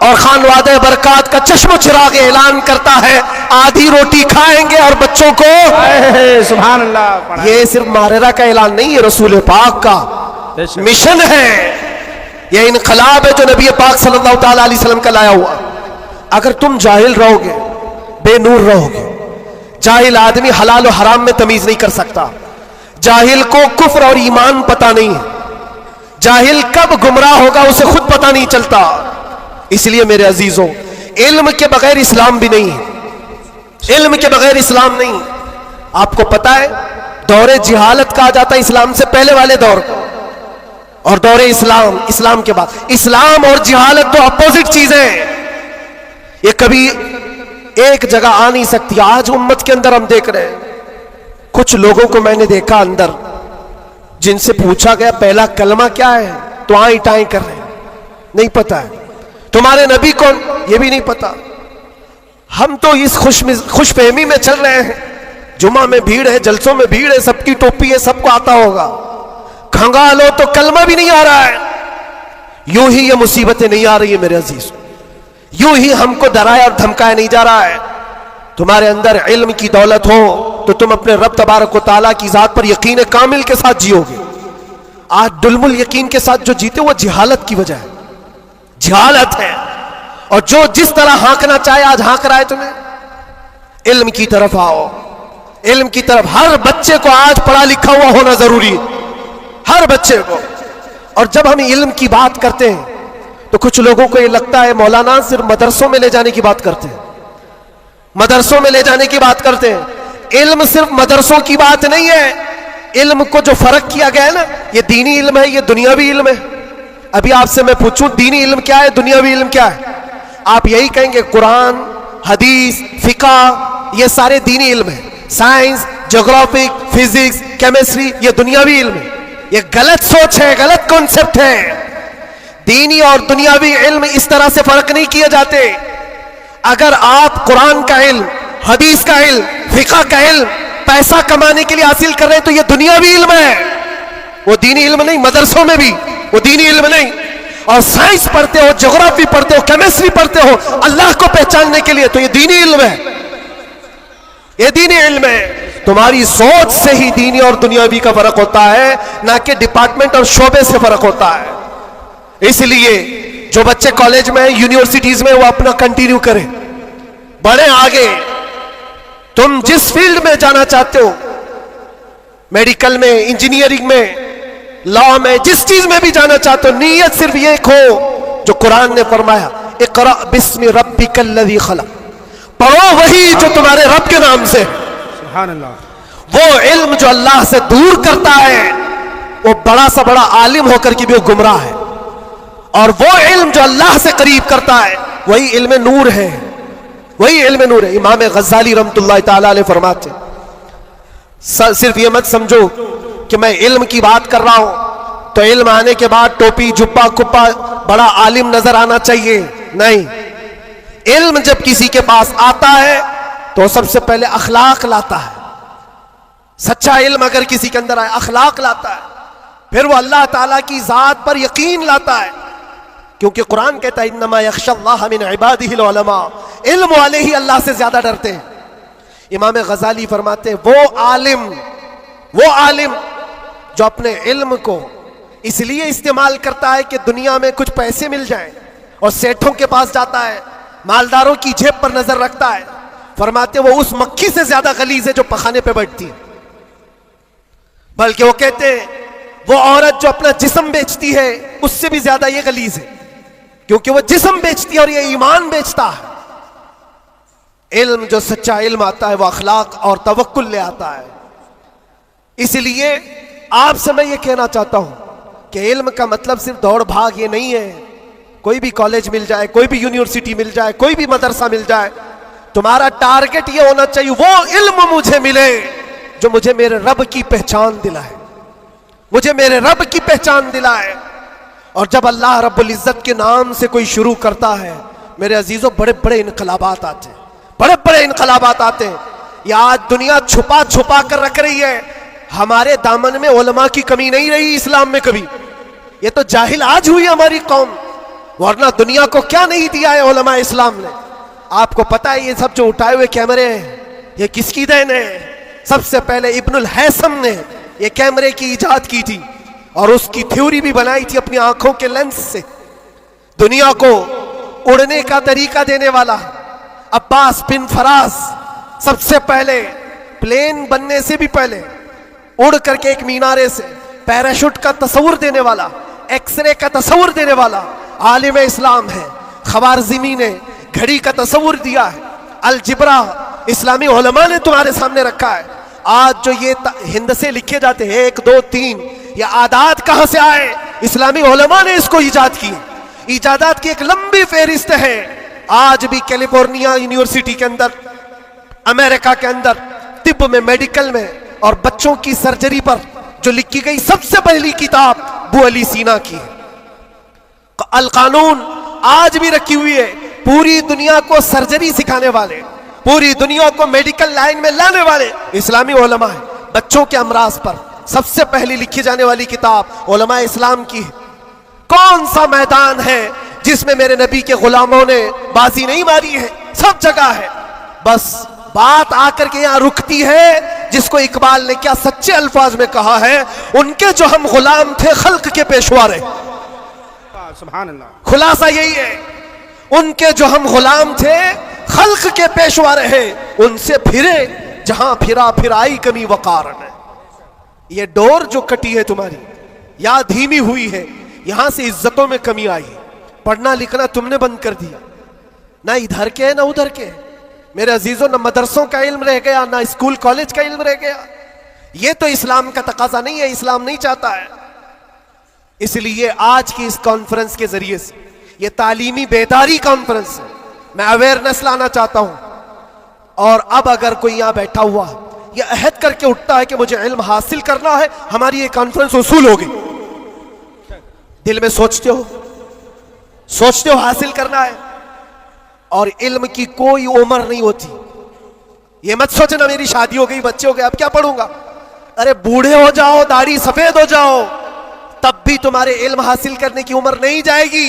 और खानवादे बरकात का चश्म चिराग ऐलान करता है आधी रोटी खाएंगे और बच्चों को। सुभान अल्लाह। ये सिर्फ मारेरा का ऐलान नहीं, ये रसूल पाक का मिशन है। ये इनकलाब है जो नबी पाक सल्लल्लाहु ताला अलैहि वसल्लम का लाया हुआ। अगर तुम जाहिल रहोगे, बेनूर रहोगे, जाहिल आदमी हलाल और हराम में तमीज नहीं कर सकता, जाहिल को कुफ्र और ईमान पता नहीं है, जाहिल कब गुमराह होगा उसे खुद पता नहीं चलता। इसलिए मेरे अजीजों, इल्म के बगैर इस्लाम भी नहीं है। इल्म के बगैर इस्लाम नहीं। आपको पता है दौरे जिहालत कहा जाता है इस्लाम से पहले वाले दौर को, और दौरे इस्लाम, इस्लाम के बाद। इस्लाम और जिहालत तो अपोजिट चीजें हैं, ये कभी एक जगह आ नहीं सकती। आज उम्मत के अंदर हम देख रहे हैं कुछ लोगों को मैंने देखा अंदर, जिनसे पूछा गया पहला कलमा क्या है तो आई टाई कर रहे हैं, नहीं पता है। तुम्हारे नबी कौन, ये भी नहीं पता। हम तो इस खुशफहमी में चल रहे हैं, जुमा में भीड़ है, जलसों में भीड़ है, सबकी टोपी है, सबको आता होगा। खंगालो तो कलमा भी नहीं आ रहा है। यूं ही ये मुसीबतें नहीं आ रही है मेरे अजीज, यूं ही हमको डराया और धमकाया नहीं जा रहा है। तुम्हारे अंदर इल्म की दौलत हो तो तुम अपने रब तबारक व तआला की जात पर यकीन कामिल के साथ जियोगे। आज दुलमुल यकीन के साथ जो जीते वो जिहालत की वजह है, जिहालत है। और जो जिस तरह हाँकना चाहे आज हाँक रहा है तुम्हें। इल्म की तरफ आओ, इल्म की तरफ। हर बच्चे को आज पढ़ा लिखा हुआ होना जरूरी है, हर बच्चे को। और जब हम इल्म की बात करते हैं तो कुछ लोगों को ये लगता है मौलाना सिर्फ मदरसों में ले जाने की बात करते हैं, मदरसों में ले जाने की बात करते हैं। इल्म सिर्फ मदरसों की बात नहीं है। इल्म को जो फर्क किया गया है ना, ये दीनी इल्म है, ये दुनियावी इल्म है। अभी आपसे मैं पूछूं दीनी इल्म क्या है, दुनियावी इल्म क्या है, आप यही कहेंगे कुरान, हदीस, फिका, ये सारे दीनी इल्म है। साइंस, ज्योग्राफिक, फिजिक्स, केमिस्ट्री, ये दुनियावी इल्म है। ये गलत सोच है, गलत कॉन्सेप्ट है। दीनी और दुनियावी इल्म इस तरह से फर्क नहीं किए जाते। अगर आप कुरान का इल्म, हदीस का इल्म, फिक़ह का इल्म पैसा कमाने के लिए हासिल कर रहे हैं तो ये दुनियावी इल्म है, वो दीनी इल्म नहीं। मदरसों में भी वो दीनी इल्म नहीं। और साइंस पढ़ते हो, ज्योग्राफी पढ़ते हो, केमिस्ट्री पढ़ते हो अल्लाह को पहचानने के लिए, तो ये दीनी इल्म है, ये दीनी इल्म है। तुम्हारी सोच से ही दीनी और दुनियावी का फर्क होता है, ना कि डिपार्टमेंट और शोबे से फर्क होता है। इसलिए जो बच्चे कॉलेज में, यूनिवर्सिटीज में, वो अपना कंटिन्यू करें, बढ़े आगे। तुम जिस फील्ड में जाना चाहते हो, मेडिकल में, इंजीनियरिंग में, लॉ में, जिस चीज में भी जाना चाहते हो, नीयत सिर्फ ये हो जो कुरान ने फरमाया, इक़रा बिस्मि रब्बिकल लज़ी खलक़, पढ़ो वही जो तुम्हारे रब के नाम से। सुभान अल्लाह। वो इल्म जो अल्लाह से दूर करता है, वो बड़ा सा बड़ा आलिम होकर के भी वो गुमराह है। और वो इल्म जो अल्लाह से करीब करता है, वही इल्म नूर है, वही इल्म नूर है। इमाम गज़ाली रहमतुल्लाह ताला अलैह फरमाते, सिर्फ ये मत समझो कि मैं इल्म की बात कर रहा हूं तो इल्म आने के बाद टोपी, जुब्बा, कुप्पा, बड़ा आलिम नजर आना चाहिए, नहीं। इल्म जब किसी के पास आता है तो सबसे पहले अखलाक लाता है। सच्चा इल्म अगर किसी के अंदर आए, अखलाक लाता है, फिर वो अल्लाह ताला की जात पर यकीन लाता है। क्योंकि कुरान कहता है इन्नमा यख्शल्लाह मिन इबादिहिल उलमा, इल्म वाले ही अल्लाह से ज्यादा डरते हैं। इमाम गज़ाली फरमाते हैं वो आलिम जो अपने इल्म को इसलिए इस्तेमाल करता है कि दुनिया में कुछ पैसे मिल जाएं, और सेठों के पास जाता है, मालदारों की जेब पर नजर रखता है, फरमाते वो उस मक्खी से ज्यादा गलीज है जो पखाने पे बैठती है। बल्कि वो कहते हैं वो औरत जो अपना जिस्म बेचती है उससे भी ज्यादा ये गलीज है, क्योंकि वो जिस्म बेचती है और ये ईमान बेचता है। इल्म जो सच्चा इल्म आता है वो अखलाक और तवक्कुल ले आता है। इसलिए आपसे मैं ये कहना चाहता हूं कि इल्म का मतलब सिर्फ दौड़ भाग ये नहीं है। कोई भी कॉलेज मिल जाए, कोई भी यूनिवर्सिटी मिल जाए, कोई भी मदरसा मिल जाए, तुम्हारा टारगेट ये होना चाहिए वो इल्म मुझे मिले जो मुझे मेरे रब की पहचान दिलाए, मुझे मेरे रब की पहचान दिलाए। और जब अल्लाह रब्बुल इज्जत के नाम से कोई शुरू करता है, मेरे अजीजों, बड़े बड़े इनकलाबात आते हैं, बड़े बड़े इनकलाबात आते हैं। ये आज दुनिया छुपा छुपा कर रख रही है। हमारे दामन में उलमा की कमी नहीं रही इस्लाम में कभी, ये तो जाहिल आज हुई हमारी कौम, वरना दुनिया को क्या नहीं दिया है उलमा इस्लाम ने। आपको पता है ये सब जो उठाए हुए कैमरे हैं ये किसकी देन है? सबसे पहले इब्नुल हैसम ने ये कैमरे की इजाद की थी और उसकी थ्योरी भी बनाई थी अपनी आंखों के लेंस से। दुनिया को उड़ने का तरीका देने वाला अब्बास बिन फराज, सबसे पहले प्लेन बनने से भी पहले उड़ करके एक मीनारे से पैराशूट का तस्वुर देने वाला, एक्सरे का तस्वुर देने वाला आलिम इस्लाम है। खवारज़मी ने घड़ी का तस्वुर दिया है। अलजिब्रा इस्लामी उलमा ने तुम्हारे सामने रखा है। आज जो ये हिंद से लिखे जाते हैं 1 2 3, ये आदात कहां से आए? इस्लामी उलमा ने इसको ईजाद की। इजादात की एक लंबी फेहरिस्त है। आज भी कैलिफोर्निया यूनिवर्सिटी के अंदर, अमेरिका के अंदर तिब में, मेडिकल में और बच्चों की सर्जरी पर जो लिखी गई सबसे पहली किताब अबू अली सीना की है। अल कानून आज भी रखी हुई है। पूरी दुनिया को सर्जरी सिखाने वाले, पूरी दुनिया को मेडिकल लाइन में लाने वाले इस्लामी उलमा है। बच्चों के अमराज पर सबसे पहली लिखी जाने वाली किताब उलमा इस्लाम की है। कौन सा मैदान है जिसमें मेरे नबी के गुलामों ने बाजी नहीं मारी है? सब जगह है। बस बात आकर के यहां रुकती है जिसको इकबाल ने क्या सच्चे अल्फाज में कहा है, उनके जो हम गुलाम थे खल्क के पेशवा रहे। सुभान अल्लाह। खुलासा यही है, उनके जो हम गुलाम थे खल्क के पेशवा रहे, उनसे फिरे जहां फिरा फिर आई कमी वकार ने। ये डोर जो कटी है तुम्हारी या धीमी हुई है, यहां से इज्जतों में कमी आई है। पढ़ना लिखना तुमने बंद कर दिया, ना इधर के ना उधर के। मेरे अजीजों, न मदरसों का इल्म रह गया, ना स्कूल कॉलेज का इल्म रह गया। ये तो इस्लाम का तकाजा नहीं है, इस्लाम नहीं चाहता है। इसलिए आज की इस कॉन्फ्रेंस के जरिए से, ये तालीमी बेदारी कॉन्फ्रेंस है, मैं अवेयरनेस लाना चाहता हूं। और अब अगर कोई यहां बैठा हुआ ये अहद करके उठता है कि मुझे इल्म हासिल करना है, हमारी ये कॉन्फ्रेंस उसूल होगी। दिल में सोचते हो हासिल करना है, और इल्म की कोई उम्र नहीं होती। ये मत सोचना मेरी शादी हो गई, बच्चे हो गए, अब क्या पढ़ूंगा। अरे बूढ़े हो जाओ, दाढ़ी सफेद हो जाओ, तब भी तुम्हारे इल्म हासिल करने की उम्र नहीं जाएगी।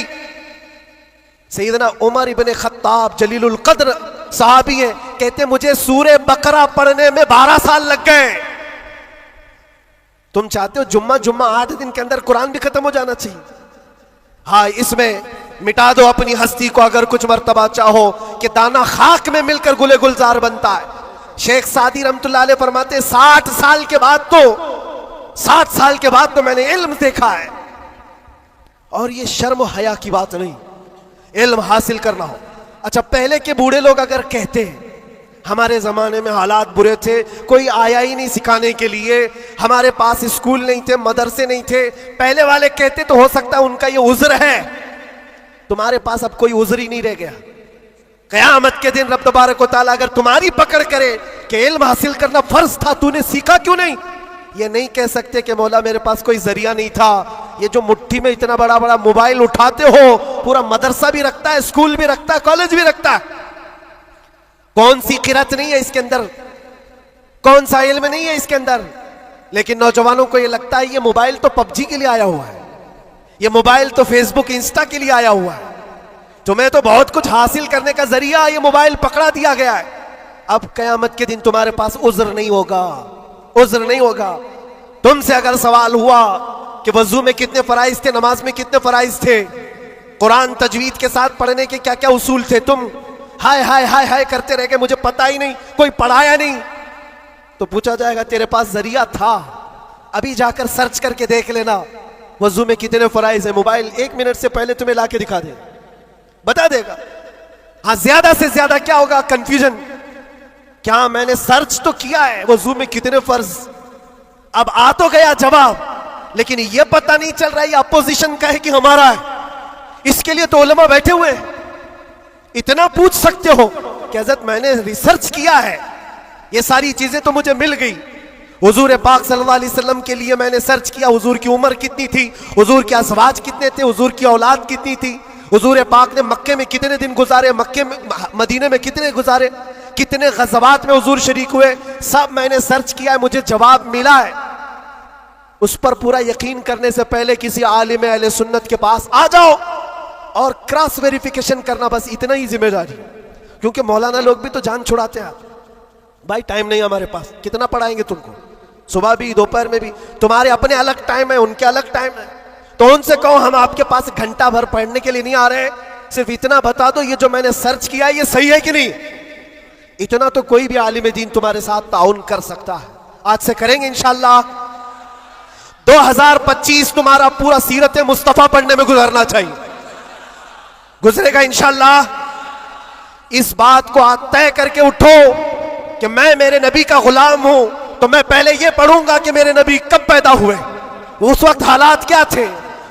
सैयदना उमर इब्ने खत्ताब जलीलुल कद्र साहबी हैं, कहते मुझे सूरे बकरा पढ़ने में 12 साल लग गए। तुम चाहते हो जुम्मा जुम्मा 8 दिन के अंदर कुरान भी खत्म हो जाना चाहिए। हाँ, इसमें मिटा दो अपनी हस्ती को अगर कुछ मर्तबा चाहो कि दाना खाक में मिलकर गुले गुलजार बनता है। शेख सादी रहमतुल्लाह अलैह फरमाते 60 साल के बाद तो मैंने इल्म देखा है। और ये शर्म हया की बात नहीं, इल्म हासिल करना हो। अच्छा, पहले के बूढ़े लोग अगर कहते हैं हमारे जमाने में हालात बुरे थे, कोई आया ही नहीं सिखाने के लिए, हमारे पास स्कूल नहीं थे, मदरसे नहीं थे, पहले वाले कहते तो हो सकता है उनका ये उज़्र है। तुम्हारे पास अब कोई उज़्र ही नहीं रह गया। क़यामत के दिन रब तबारक व तआला अगर तुम्हारी पकड़ करे कि इल्म हासिल करना फर्ज था, तूने सीखा क्यों नहीं, ये नहीं कह सकते कि मौला मेरे पास कोई जरिया नहीं था। ये जो मुट्ठी में इतना बड़ा बड़ा मोबाइल उठाते हो, पूरा मदरसा भी रखता है, स्कूल भी रखता है, कॉलेज भी रखता है, कौन सी किरत नहीं है इसके अंदर, कौन सा इल्म नहीं है इसके अंदर। लेकिन नौजवानों को ये लगता है ये मोबाइल तो पबजी के लिए आया हुआ है, ये मोबाइल तो फेसबुक इंस्टा के लिए आया हुआ है, तुम्हें तो बहुत कुछ हासिल करने का जरिया ये मोबाइल पकड़ा दिया गया है। अब कयामत के दिन तुम्हारे पास उज़्र नहीं होगा, उज़्र नहीं होगा। तुमसे अगर सवाल हुआ कि वजू में कितने फराइज थे, नमाज में कितने फराइज थे, कुरान तजवीद के साथ पढ़ने के क्या क्या उसूल थे, तुम हाय हाय हाय हाय करते रह गए, मुझे पता ही नहीं, कोई पढ़ाया नहीं, तो पूछा जाएगा तेरे पास जरिया था, अभी जाकर सर्च करके देख लेना वजू में कितने फराइज है। मोबाइल 1 मिनट से पहले तुम्हें लाके दिखा दे, बता देगा। हाँ, ज्यादा से ज्यादा क्या होगा, कंफ्यूजन, क्या मैंने सर्च तो किया है वजू में कितने फर्ज, अब आ तो गया जवाब, लेकिन यह पता नहीं चल रहा है ये अपोजिशन का है कि हमारा है। इसके लिए तो उलमा बैठे हुए हैं। इतना पूछ सकते हो कि हज़रत मैंने रिसर्च किया है, ये सारी चीजें तो मुझे मिल गई। हुजूर पाक सल्लल्लाहु अलैहि वसल्लम के लिए मैंने सर्च किया, हुजूर की उम्र कितनी थी, हुजूर के अज़वाज कितने थे, हुजूर की औलाद कितनी थी, हुजूर पाक ने मक्के में कितने दिन गुजारे, मक्के में मदीने में कितने गुजारे, कितने गज़वात में हुजूर शरीक हुए, सब मैंने सर्च किया है, मुझे जवाब मिला है। उस पर पूरा यकीन करने से पहले किसी आलिम अहले सुन्नत के पास आ जाओ और क्रॉस वेरिफिकेशन करना, बस इतना ही जिम्मेदारी। क्योंकि मौलाना लोग भी तो जान छुड़ाते हैं, भाई टाइम नहीं हमारे पास, कितना पढ़ाएंगे तुमको, सुबह भी दोपहर में भी, तुम्हारे अपने अलग टाइम है, उनके अलग टाइम है, तो उनसे कहो हम आपके पास घंटा भर पढ़ने के लिए नहीं आ रहे, सिर्फ इतना बता दो ये जो मैंने सर्च किया ये सही है कि नहीं। इतना तो कोई भी आलिम दीन तुम्हारे साथ ताउन कर सकता है। आज से करेंगे इंशाअल्लाह। 2025 तुम्हारा पूरा सीरत मुस्तफा पढ़ने में गुजरना चाहिए, गुजरेगा इंशाअल्लाह। इस बात को आज तय करके उठो कि मैं मेरे नबी का गुलाम हूं, तो मैं पहले ये पढ़ूंगा कि मेरे नबी कब पैदा हुए, उस वक्त हालात क्या थे,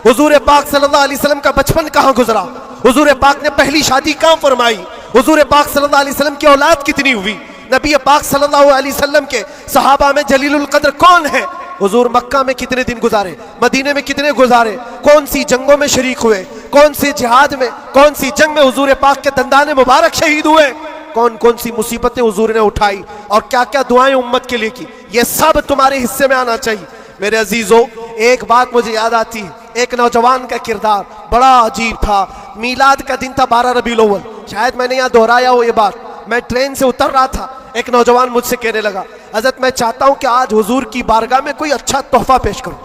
हुजूर पाक सल्लल्लाहु अलैहि वसल्लम का बचपन कहां गुजरा, हुजूर पाक ने पहली शादी कहां फरमाई, हुजूर पाक सल्लल्लाहु अलैहि वसल्लम की औलाद कितनी हुई, नबी पाक सल्लल्लाहु अलैहि वसल्लम के सहाबा में जलीलुल कद्र कौन है, हुजूर मक्का में कितने दिन गुजारे, मदीने में कितने गुजारे, कौन सी जंगों में शरीक हुए, कौन सी जिहाद में, कौन सी जंग में हुजूर पाक के दंदाने मुबारक शहीद हुए, कौन कौन सी मुसीबतें हुजूर ने उठाई और क्या क्या दुआएं उम्मत के लिए की, ये सब तुम्हारे हिस्से में आना चाहिए। मेरे अजीजों, एक बात मुझे याद आती है, एक नौजवान का किरदार बड़ा अजीब था। मीलाद का दिन था 12 रबीउल अव्वल, शायद मैंने यहाँ दोहराया हो ये बात। मैं ट्रेन से उतर रहा था, एक नौजवान मुझसे कहने लगा, हजरत मैं चाहता हूं कि आज हुजूर की बारगाह में कोई अच्छा तोहफा पेश करूं।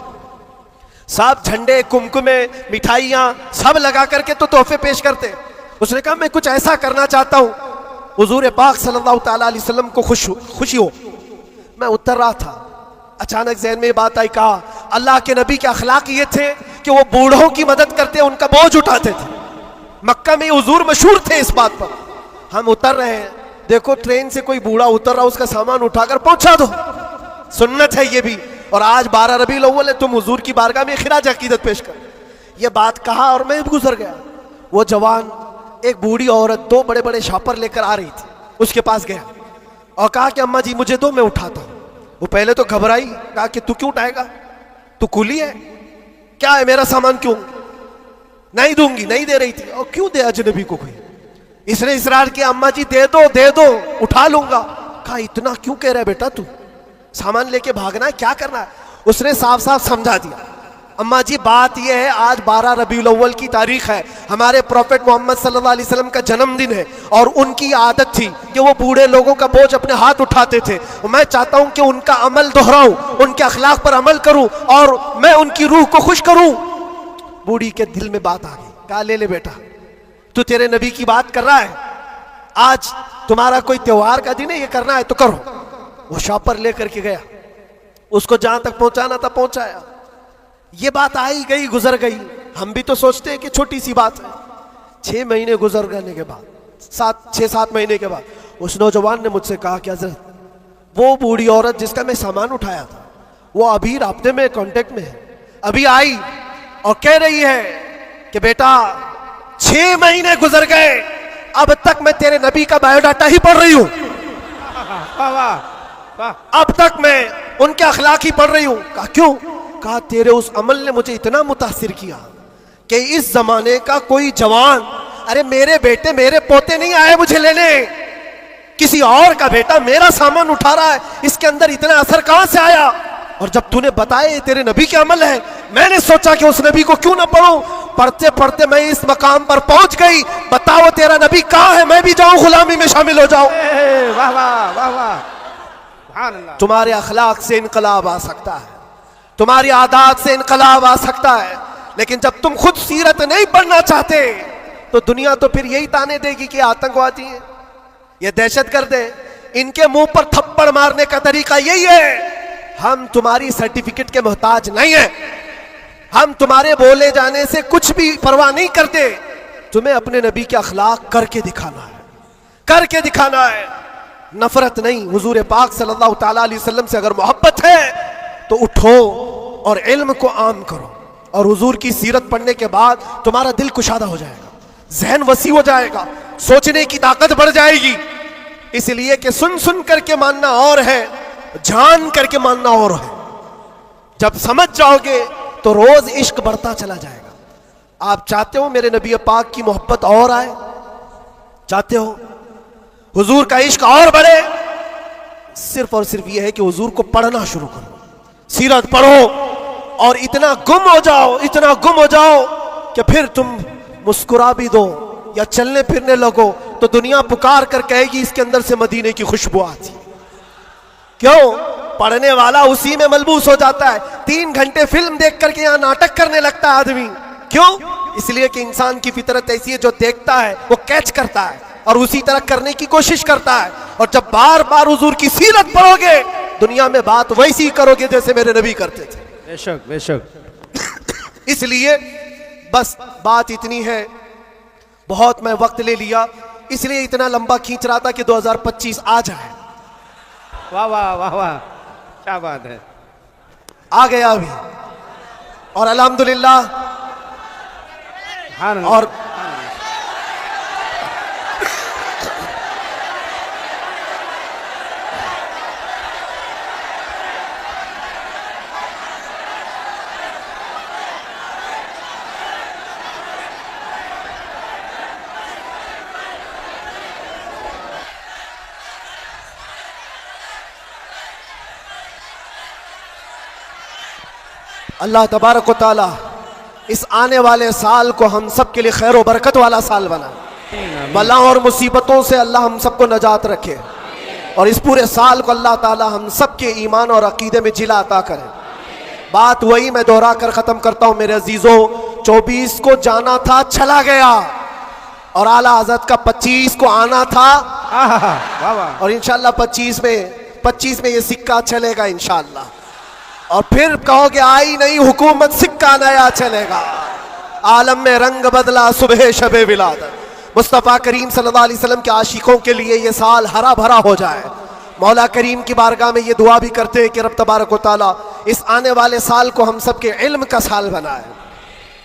सब झंडे, कुमकुमे, मिठाइयां सब लगा करके तो तोहफे पेश करते। उसने कहा मैं कुछ ऐसा करना चाहता हूं हुजूर पाक सल्लल्लाहु तआला अलैहि वसल्लम को खुशी हो। मैं उतर रहा था, अचानक ज़हन में बात आई, कहा अल्लाह के नबी के अखलाक ये थे कि वो बूढ़ों की मदद करते, उनका बोझ उठाते थे। मक्का में हुजूर मशहूर थे इस बात पर। हम उतर रहे हैं, देखो ट्रेन से कोई बूढ़ा उतर रहा, उसका सामान उठाकर पहुंचा दो, सुन्नत है ये भी। और आज 12 रबीउल अव्वल है, तुम हुजूर की बारगाह में खिराज अकीदत पेश कर। ये बात कहा और मैं गुजर गया। वो जवान एक बूढ़ी औरत 2 बड़े बड़े शापर लेकर आ रही थी, उसके पास गया और कहा कि अम्मा जी मुझे दो, मैं उठाता हूं। वो पहले तो घबराई, कहा कि तू क्यों उठाएगा, तू कुली है क्या है, मेरा सामान क्यों, नहीं दूंगी, नहीं दे रही थी। और क्यों दे अजनबी को कोई, इसने इसरार किया, अम्मा जी दे दो, उठा लूंगा। कहा इतना क्यों कह रहा है बेटा, तू सामान लेके भागना है, क्या करना है? उसने साफ साफ समझा दिया, अम्मा जी बात यह है, आज 12 रबीउल अव्वल की तारीख है, हमारे प्रॉफेट मोहम्मद सल्लल्लाहु अलैहि वसल्लम का जन्मदिन है, और उनकी आदत थी कि वो बूढ़े लोगों का बोझ अपने हाथ उठाते थे। मैं चाहता हूं कि उनका अमल दोहराऊं, उनके अखलाक पर अमल करूं और मैं उनकी रूह को खुश करूं। बूढ़ी के दिल में बात आ गई, कहा ले बेटा, तू तेरे नबी की बात कर रहा है, आज तुम्हारा कोई त्योहार का दिन है, ये करना है तो करो। वो शॉपर लेकर के गया, उसको जहां तक पहुंचाना था पहुंचाया। ये बात आई गई, गुजर गई। हम भी तो सोचते हैं कि छोटी सी बात है। 6 महीने गुजर जाने के बाद, 6-7 महीने के बाद, उस नौजवान ने मुझसे कहा कि हजरत, वो बूढ़ी औरत जिसका मैं सामान उठाया था, वो अभी राब्ते में कांटेक्ट में है, अभी आई और कह रही है कि बेटा 6 महीने गुजर गए, अब तक मैं तेरे नबी का बायोडाटा ही पढ़ रही हूं, अब तक मैं उनके अखलाक ही पढ़ रही हूं। कहा क्यों? कहा तेरे उस अमल ने मुझे इतना मुतासिर किया कि इस जमाने का कोई जवान, अरे मेरे बेटे मेरे पोते नहीं आए मुझे लेने, किसी और का बेटा मेरा सामान उठा रहा है, इसके अंदर इतना असर कहां से आया? और जब तूने बताया तेरे नबी के अमल है, मैंने सोचा कि उस नबी को क्यों ना पढ़ूं। पढ़ते पढ़ते मैं इस मकाम पर पहुंच गई। बताओ तेरा नबी कहां है, मैं भी जाऊं गुलामी में शामिल हो जाऊं। वाह वाह वाह वाह, तुम्हारे अखलाक से इनकलाब आ सकता है, तुम्हारी आदत से इनकलाब आ सकता है, लेकिन जब तुम खुद सीरत नहीं पढ़ना चाहते तो दुनिया तो फिर यही ताने देगी कि आतंकवादी हैं, ये दहशतगर्द हैं, इनके मुंह पर थप्पड़ मारने का तरीका यही है। हम तुम्हारी सर्टिफिकेट के मोहताज नहीं है, हम तुम्हारे बोले जाने से कुछ भी परवाह नहीं करते, तुम्हें अपने नबी के अखलाक करके दिखाना है, करके दिखाना है, नफरत नहीं। हुजूर पाक सल्लल्लाहु ताला अलैहि वसल्लम से अगर मोहब्बत है तो उठो और इल्म को आम करो, और हुजूर की सीरत पढ़ने के बाद तुम्हारा दिल कुशादा हो जाएगा, जहन वसी हो जाएगा, सोचने की ताकत बढ़ जाएगी। इसलिए कि सुन सुन करके मानना और है, जान करके मानना और है। जब समझ जाओगे तो रोज इश्क बढ़ता चला जाएगा। आप चाहते हो मेरे नबी पाक की मोहब्बत और आए, चाहते हो हुजूर का इश्क और बढ़े, सिर्फ और सिर्फ यह है कि हुजूर को पढ़ना शुरू करो, सीरत पढ़ो और इतना गुम हो जाओ, इतना गुम हो जाओ कि फिर तुम मुस्कुरा भी दो या चलने फिरने लगो तो दुनिया पुकार कर कहेगी इसके अंदर से मदीने की खुशबू आती। क्यों? पढ़ने वाला उसी में मलबूस हो जाता है। 3 घंटे फिल्म देख करके यहाँ नाटक करने लगता है आदमी। क्यों? इसलिए कि इंसान की फितरत ऐसी है, जो देखता है वो कैच करता है और उसी तरह करने की कोशिश करता है। और जब बार बार हुजूर की सीरत पढ़ोगे, दुनिया में बात वैसी करोगे जैसे मेरे नबी करते थे। बेशक बेशक। इसलिए बस बात इतनी है, बहुत मैं वक्त ले लिया, इसलिए इतना लंबा खींच रहा था कि 2025 आ जाए। वाह वाह वाह वाह, क्या बात है, आ गया अभी, और अल्हम्दुलिल्लाह। और अल्लाह तबारक व तआला इस आने वाले साल को हम सब के लिए खैर व बरकत वाला साल बना, बलाओं और मुसीबतों से अल्लाह हम सबको नजात रखे, और इस पूरे साल को अल्लाह ताला हम सब के ईमान और अकीदे में जिला अता करे। बात वही मैं दोहरा कर ख़त्म करता हूँ मेरे अजीज़ों। 24 को जाना था, चला गया, और आला हज़रत का 25 को आना था, और इंशाअल्लाह 25 में ये सिक्का चलेगा इंशाअल्लाह। और फिर कहोगे आई नहीं हुकूमत, सिक्का नया चलेगा। आलम में रंग बदला सुबह शबे विलादत। मुस्तफ़ा करीम सल्लल्लाहु अलैहि वसल्लम के आशिकों के लिए ये साल हरा भरा हो जाए। मौला करीम की बारगाह में ये दुआ भी करते हैं कि रब तबारक व तआला इस आने वाले साल को हम सब के इल्म का साल बनाए,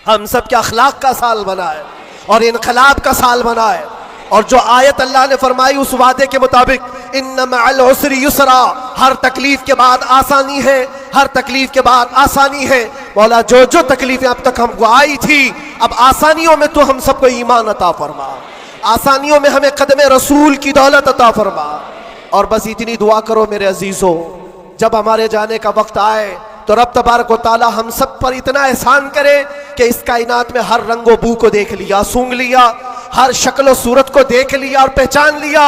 हम सब के अखलाक का साल बनाए, और इनकलाब का साल बनाए। और जो आयत अल्लाह ने फरमाई उस वादे के मुताबिक, इन्ना मअल उसरि युसरा, हर तकलीफ के बाद आसानी है, हर तकलीफ के बाद आसानी है। मौला जो तकलीफें अब तक हमको आई थी, अब आसानियों में तो हम सबको ईमान अता फरमा, आसानियों में हमें कदम रसूल की दौलत अता फरमा। और बस इतनी दुआ करो मेरे अजीजों, जब हमारे जाने का वक्त आए तो रब तबारक व तआला हम सब पर इतना एहसान करे कि इस कायनात में हर रंगो बू को देख लिया, सूंघ लिया, हर शक्ल सूरत को देख लिया और पहचान लिया।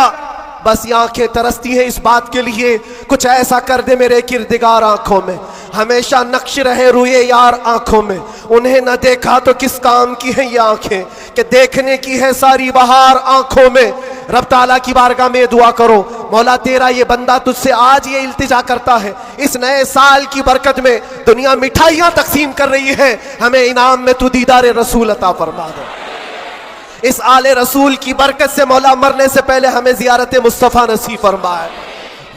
बस ये आंखें तरसती हैं इस बात के लिए, कुछ ऐसा कर दे मेरे किरदिगार आंखों में, हमेशा नक्श रहे रुए यार आंखों में। उन्हें न देखा तो किस काम की है ये आंखें, कि देखने की है सारी बहार आंखों में। रब ताला की बारगाह में दुआ करो, मौला तेरा ये बंदा तुझसे आज ये इल्तिजा करता है, इस नए साल की बरकत में दुनिया मिठाइयां तकसीम कर रही है, हमें इनाम में तू दीदार रसूल अता फरमा दे। इस आले रसूल की बरकत से मौला मरने से पहले हमें जियारत मुस्तफ़ा नसीब फरमाए।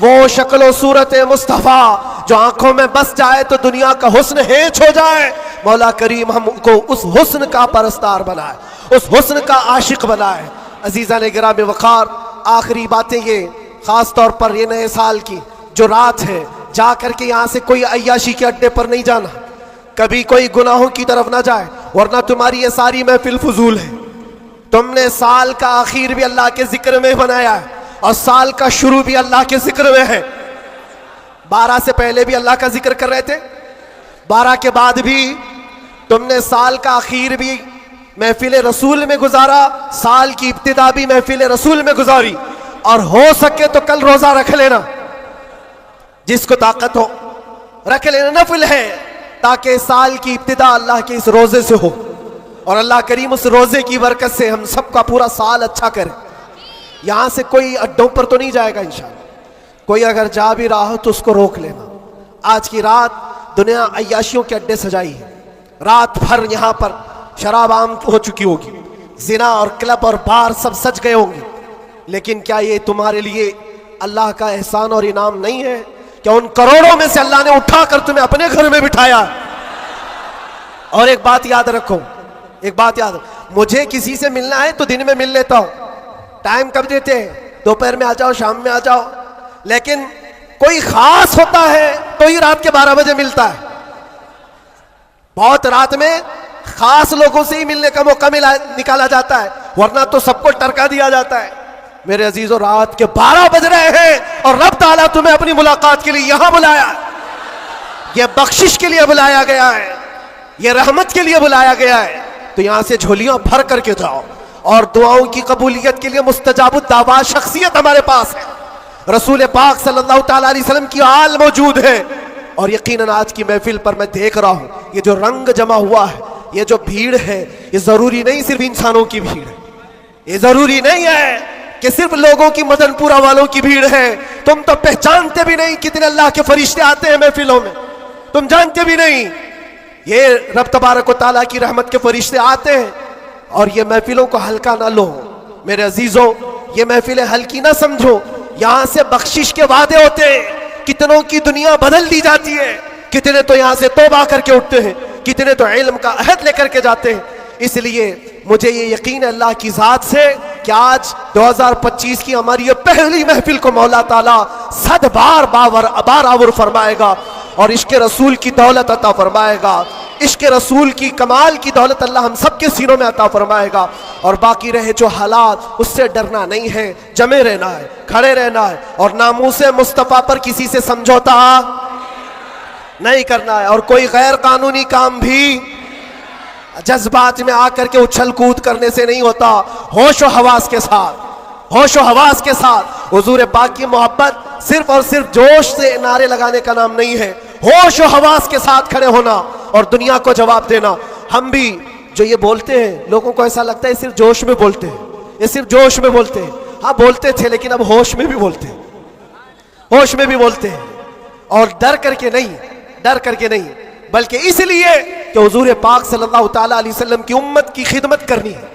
वो शक्ल सूरत मुस्तफ़ा जो आंखों में बस जाए तो दुनिया का हुस्न हेच हो जाए। मौला करीम हमको उस हुस्न का परस्तार बनाए, उस हुस्न का आशिक बनाए। अजीज़ा ने गिराम वक़ार, आखिरी बातें ये, ख़ास तौर पर ये नए साल की जो रात है, जा कर के यहाँ से कोई अय्याशी के अड्डे पर नहीं जाना, कभी कोई गुनाहों की तरफ ना जाए, वरना तुम्हारी ये सारी महफिल फजूल है। तुमने साल का आखिर भी अल्लाह के जिक्र में बनाया है और साल का शुरू भी अल्लाह के जिक्र में है। 12 से पहले भी अल्लाह का जिक्र कर रहे थे, 12 के बाद भी तुमने साल का आखिर भी महफिल रसूल में गुजारा, साल की इब्तिदा भी महफिल रसूल में गुजारी। और हो सके तो कल रोजा रख लेना, जिसको ताकत हो रख लेना, नफिल है, ताकि साल की इब्तिदा अल्लाह के इस रोजे से हो और अल्लाह करीम उस रोजे की बरकत से हम सबका पूरा साल अच्छा करे। यहां से कोई अड्डों पर तो नहीं जाएगा इंशाअल्लाह, कोई अगर जा भी रहा हो तो उसको रोक लेना। आज की रात दुनिया अय्याशियों के अड्डे सजाई है, रात भर यहाँ पर शराब आम हो चुकी होगी, जिना और क्लब और बार सब सज गए होंगे, लेकिन क्या ये तुम्हारे लिए अल्लाह का एहसान और इनाम नहीं है? क्या उन करोड़ों में से अल्लाह ने उठाकर तुम्हें अपने घर में बिठाया? और एक बात याद रखो, एक बात याद, मुझे किसी से मिलना है तो दिन में मिल लेता हूं, टाइम कब देते हैं? दोपहर में आ जाओ, शाम में आ जाओ, लेकिन कोई खास होता है तो ही रात के 12 बजे मिलता है। बहुत रात में खास लोगों से ही मिलने का मौका निकाला जाता है, वरना तो सबको टरका दिया जाता है। मेरे अजीजों, रात के 12 बज रहे हैं और रब ताला तुम्हें अपनी मुलाकात के लिए यहां बुलाया, यह बख्शिश के लिए बुलाया गया है, यह रहमत के लिए बुलाया गया है। तो यहां से झोलियां भर करके जाओ और दुआओं की कबूलियत के लिए मुस्तजाबुद दावा शख्सियत हमारे पास है। रसूल पाक सल्लल्लाहु तआला अलैहि वसल्लम की आल मौजूद है। और यकीनन आज की महफिल पर मैं देख रहा हूं, ये जो रंग जमा हुआ है, ये जो भीड़ है, ये जरूरी नहीं सिर्फ इंसानों की भीड़ है, ये जरूरी नहीं है कि सिर्फ लोगों की मदनपुरा वालों की भीड़ है। तुम तो पहचानते भी नहीं कितने अल्लाह के फरिश्ते आते हैं महफिलों में, तुम जानते भी नहीं। ये रब तबारक व तआला की रहमत के फरिश्ते आते हैं और ये महफिलों को हल्का ना लो मेरे अजीजों, ये महफिलें हल्की ना समझो। यहां से बख्शिश के वादे होते हैं, कितनों की दुनिया बदल दी जाती है, कितने तो यहां से तौबा करके उठते हैं, कितने तो इल्म का अहद लेकर के जाते हैं। इसलिए मुझे ये यकीन है अल्लाह की जात से कि आज 2025 की हमारी ये पहली महफिल को मौला ताला 100 बार बावर फरमाएगा और इश्क़ रसूल की दौलत अता फरमाएगा, इश्क़ रसूल की कमाल की दौलत अल्लाह हम सबके सीनों में अता फरमाएगा। और बाकी रहे जो हालात, उससे डरना नहीं है, जमे रहना है, खड़े रहना है और नामूसे मुस्तफ़ा पर किसी से समझौता नहीं करना है। और कोई गैर कानूनी काम भी जज्बात में आकर के उछल कूद करने से नहीं होता, होश व हवास के साथ, होश व हवास के साथ। हुजूर पाक की मोहब्बत सिर्फ और सिर्फ जोश से नारे लगाने का नाम नहीं है, होश व हवास के साथ खड़े होना और दुनिया को जवाब देना। हम भी जो ये बोलते हैं, लोगों को ऐसा लगता है सिर्फ जोश में बोलते हैं, ये सिर्फ जोश में बोलते हैं। हाँ बोलते थे, लेकिन अब होश में भी बोलते हैं, होश में भी बोलते हैं। और डर करके नहीं, डर करके नहीं, बल्कि इसलिए कि हुजूर पाक सल्लल्लाहु तआला अलैहि वसल्लम की उम्मत की खिदमत करनी है,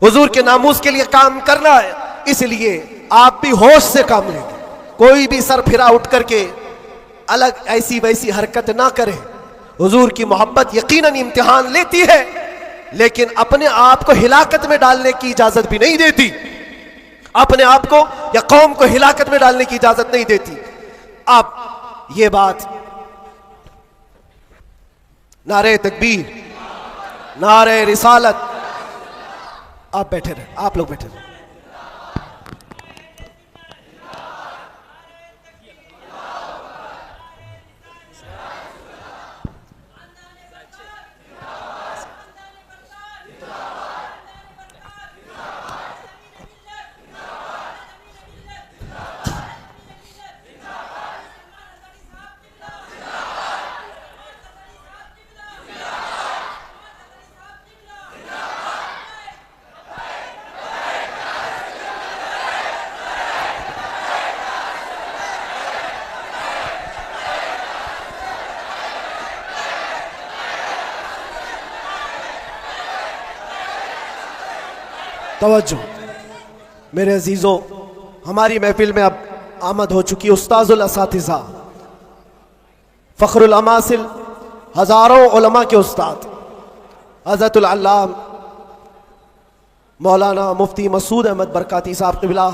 हुजूर के नामूस के लिए काम करना है। इसलिए आप भी होश से काम लेंगे, कोई भी सर फिरा उठ करके अलग ऐसी वैसी हरकत ना करें। हुजूर की मोहब्बत यकीनन इम्तिहान लेती है, लेकिन अपने आप को हिलाकत में डालने की इजाजत भी नहीं देती, अपने आप को या कौम को हिलाकत में डालने की इजाजत नहीं देती। अब ये बात, नारे तकबीर, नारे रिसालत, आप बैठे रहे, आप लोग बैठे रहे। तवज्जो मेरे अजीज़ों, हमारी महफिल में अब आमद हो चुकी उस्ताजुल असातिज़ा, फ़ख्रुल अमासिल, हज़ारों उलमा के उस्ताद हज़रतुल अल्लाम मौलाना मुफ्ती मसूद अहमद बरकाती साहब क़िबला,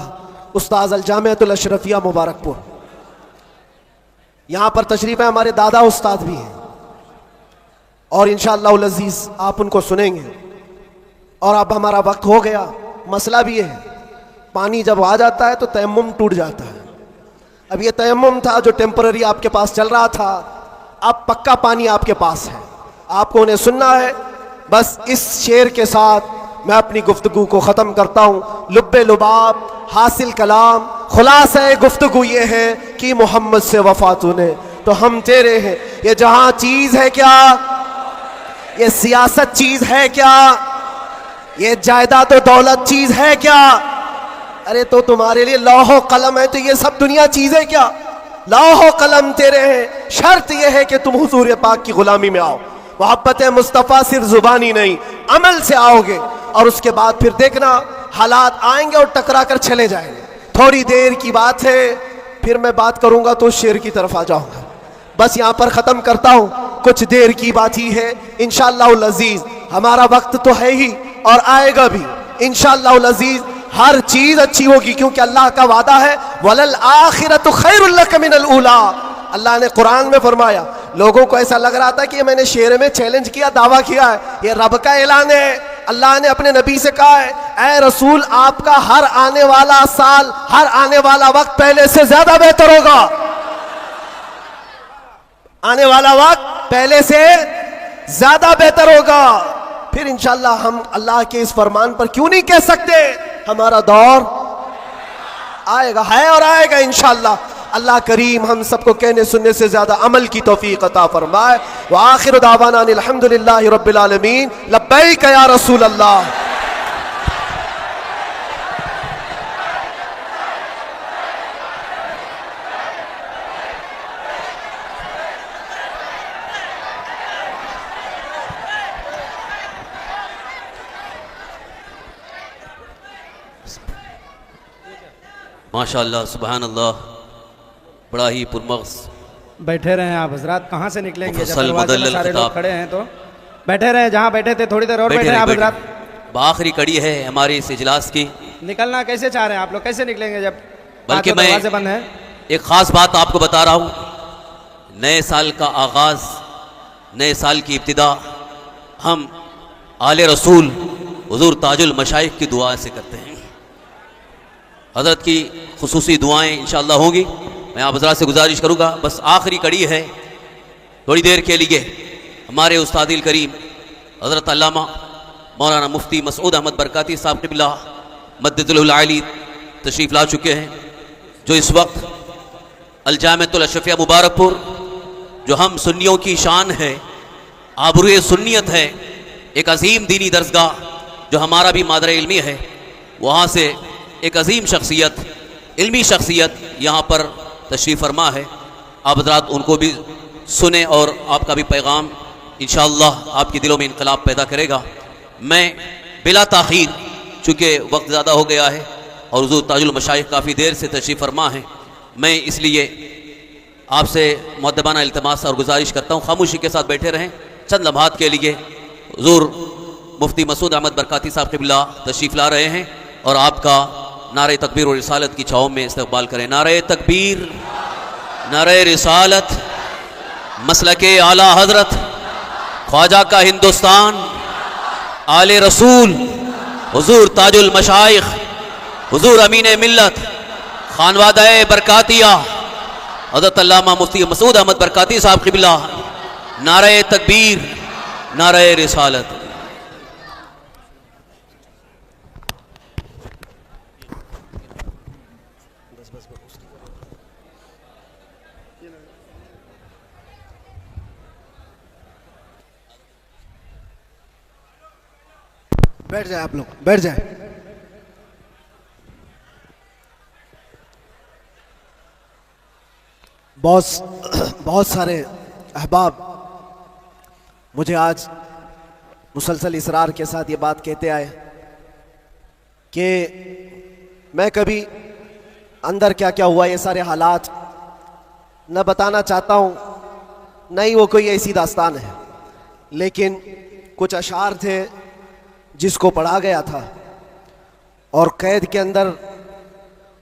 उस्ताद अल जामिअतुल अशरफिया मुबारकपुर। यहाँ पर तशरीफ़ है हमारे दादा उस्ताद भी हैं और इंशाअल्लाह उल अज़ीज़ आप उनको सुनेंगे। और अब हमारा वक्त हो गया। मसला भी है, पानी जब आ जाता है तो तयम्मुम टूट जाता है। अब ये तयम्मुम था जो टेम्पररी आपके पास चल रहा था, अब पक्का पानी आपके पास है, आपको उन्हें सुनना है। बस इस शेर के साथ मैं अपनी गुफ्तगू को ख़त्म करता हूँ। लुब्बे लुबाब हासिल कलाम, खुलासा गुफ्तगू ये है कि मोहम्मद से वफा तूने तो हम तेरे हैं। ये जहाँ चीज़ है क्या, ये सियासत चीज़ है क्या, ये जायदाद तो दौलत चीज है क्या? अरे तो तुम्हारे लिए लौह कलम है तो ये सब दुनिया चीजें क्या? लौह कलम तेरे हैं, शर्त यह है कि तुम हुजूर पाक की गुलामी में आओ। मोहब्बत मुस्तफ़ा सिर्फ जुबानी नहीं, अमल से आओगे और उसके बाद फिर देखना हालात आएंगे और टकरा कर चले जाएंगे। थोड़ी देर की बात है, फिर मैं बात करूंगा तो शेर की तरफ आ जाऊंगा। बस यहाँ पर ख़त्म करता हूँ, कुछ देर की बात ही है। इंशाअल्लाह अज़ीज़ हमारा वक्त तो है ही और आएगा भी इंशाअल्लाह अज़ीज़। हर चीज अच्छी होगी क्योंकि अल्लाह का वादा है, वलल आखिरतु खैरुल लक मिनल ऊला। अल्लाह ने कुरान में फरमाया। लोगों को ऐसा लग रहा था कि मैंने शेर में चैलेंज किया, दावा किया है, ये रब का ऐलान है। अल्लाह ने अपने नबी से कहा है, ऐ रसूल आपका हर आने वाला साल, हर आने वाला वक्त पहले से ज्यादा बेहतर होगा। आने वाला वक्त पहले से ज्यादा बेहतर होगा। फिर इंशाअल्लाह हम अल्लाह के इस फरमान पर क्यों नहीं कह सकते हमारा दौर आएगा, है और आएगा इंशाअल्लाह। अल्लाह करीम हम सबको कहने सुनने से ज्यादा अमल की तौफीक अता फरमाए। व आखिर दावाना अल्हम्दुलिल्लाहि रब्बिल आलमीन, लब्बैक या रसूल अल्लाह। माशाअल्लाह सुभान अल्लाह, बड़ा ही पुरमग़ज़। बैठे रहे आप हजरात, कहाँ से निकलेंगे? जब मुफस्सल दरवाजे में मुदल्लल सारे खिताब। लोग खड़े हैं तो बैठे रहे, जहाँ बैठे थे थोड़ी देर और बैठे आप हजरात। आखिरी कड़ी है हमारी इस इजलास की। निकलना कैसे चाह रहे हैं आप लोग, कैसे निकलेंगे जब बल्कि मैं दरवाजे बंद हैं? एक ख़ास बात आपको बता रहा हूँ। नए साल का आगाज़, नए साल की इब्तिदा हम आले रसूल हुज़ूर ताजुल मशाइख की दुआ से करते हैं। हज़रत की खुसूसी दुआएं इंशाअल्लाह होंगी। मैं आप हज़रात से गुजारिश करूँगा, बस आखिरी कड़ी है, थोड़ी देर के लिए हमारे उस्तादिल करीम हज़रत अल्लामा मौलाना मुफ्ती मसूद अहमद बरकाती साहब क़िबला मद्दतुल आली तशरीफ़ ला चुके हैं, जो इस वक्त अल जामिअतुल अशरफिया मुबारकपुर, जो हम सुन्नियों की शान है, आबरूए सुन्नियत है, एक अजीम दीनी दरसगाह जो हमारा भी मादर इल्मी है, वहाँ से एक अजीम शख्सियत, इल्मी शख्सियत यहाँ पर तशरीफ़ फरमा है। आप हज़रात उनको भी सुने और आपका भी पैगाम इंशाअल्लाह आपके दिलों में इनकलाब पैदा करेगा। मैं बिला ताख़ीर, चूँकि वक्त ज़्यादा हो गया है और हुज़ूर ताजुल मशाइख काफ़ी देर से तशरीफ़ फरमा है, मैं इसलिए आपसे मुअद्दबाना इल्तिमास और गुजारिश करता हूँ, खामोशी के साथ बैठे रहें। चंद लम्हात के लिए हुज़ूर मुफ्ती मसूद अहमद बरकाती साहब क़िबला तशरीफ़ ला रहे हैं और आपका नारे तकबीर और रिसालत की छाँव में इस्तक़बाल करें। नारे तकबीर, नारे रिसालत, मसलके आला हज़रत, ख्वाजा का हिंदुस्तान, आले रसूल, हुजूर ताजुल मशाइख, हुजूर अमीन मिल्लत, खानवादा बरकातिया हज़रत अल्लामा मुफ्ती मसूद अहमद बरकाती साहब क़िबला, नारे तकबीर, नारे रिसालत। बैठ जाए आप लोग, बैठ जाए। बहुत सारे अहबाब मुझे आज मुसलसल इसरार के साथ ये बात कहते आए कि मैं कभी अंदर क्या क्या हुआ ये सारे हालात न बताना चाहता हूँ, नहीं वो कोई ऐसी दास्तान है, लेकिन कुछ अशार थे जिसको पढ़ा गया था। और कैद के अंदर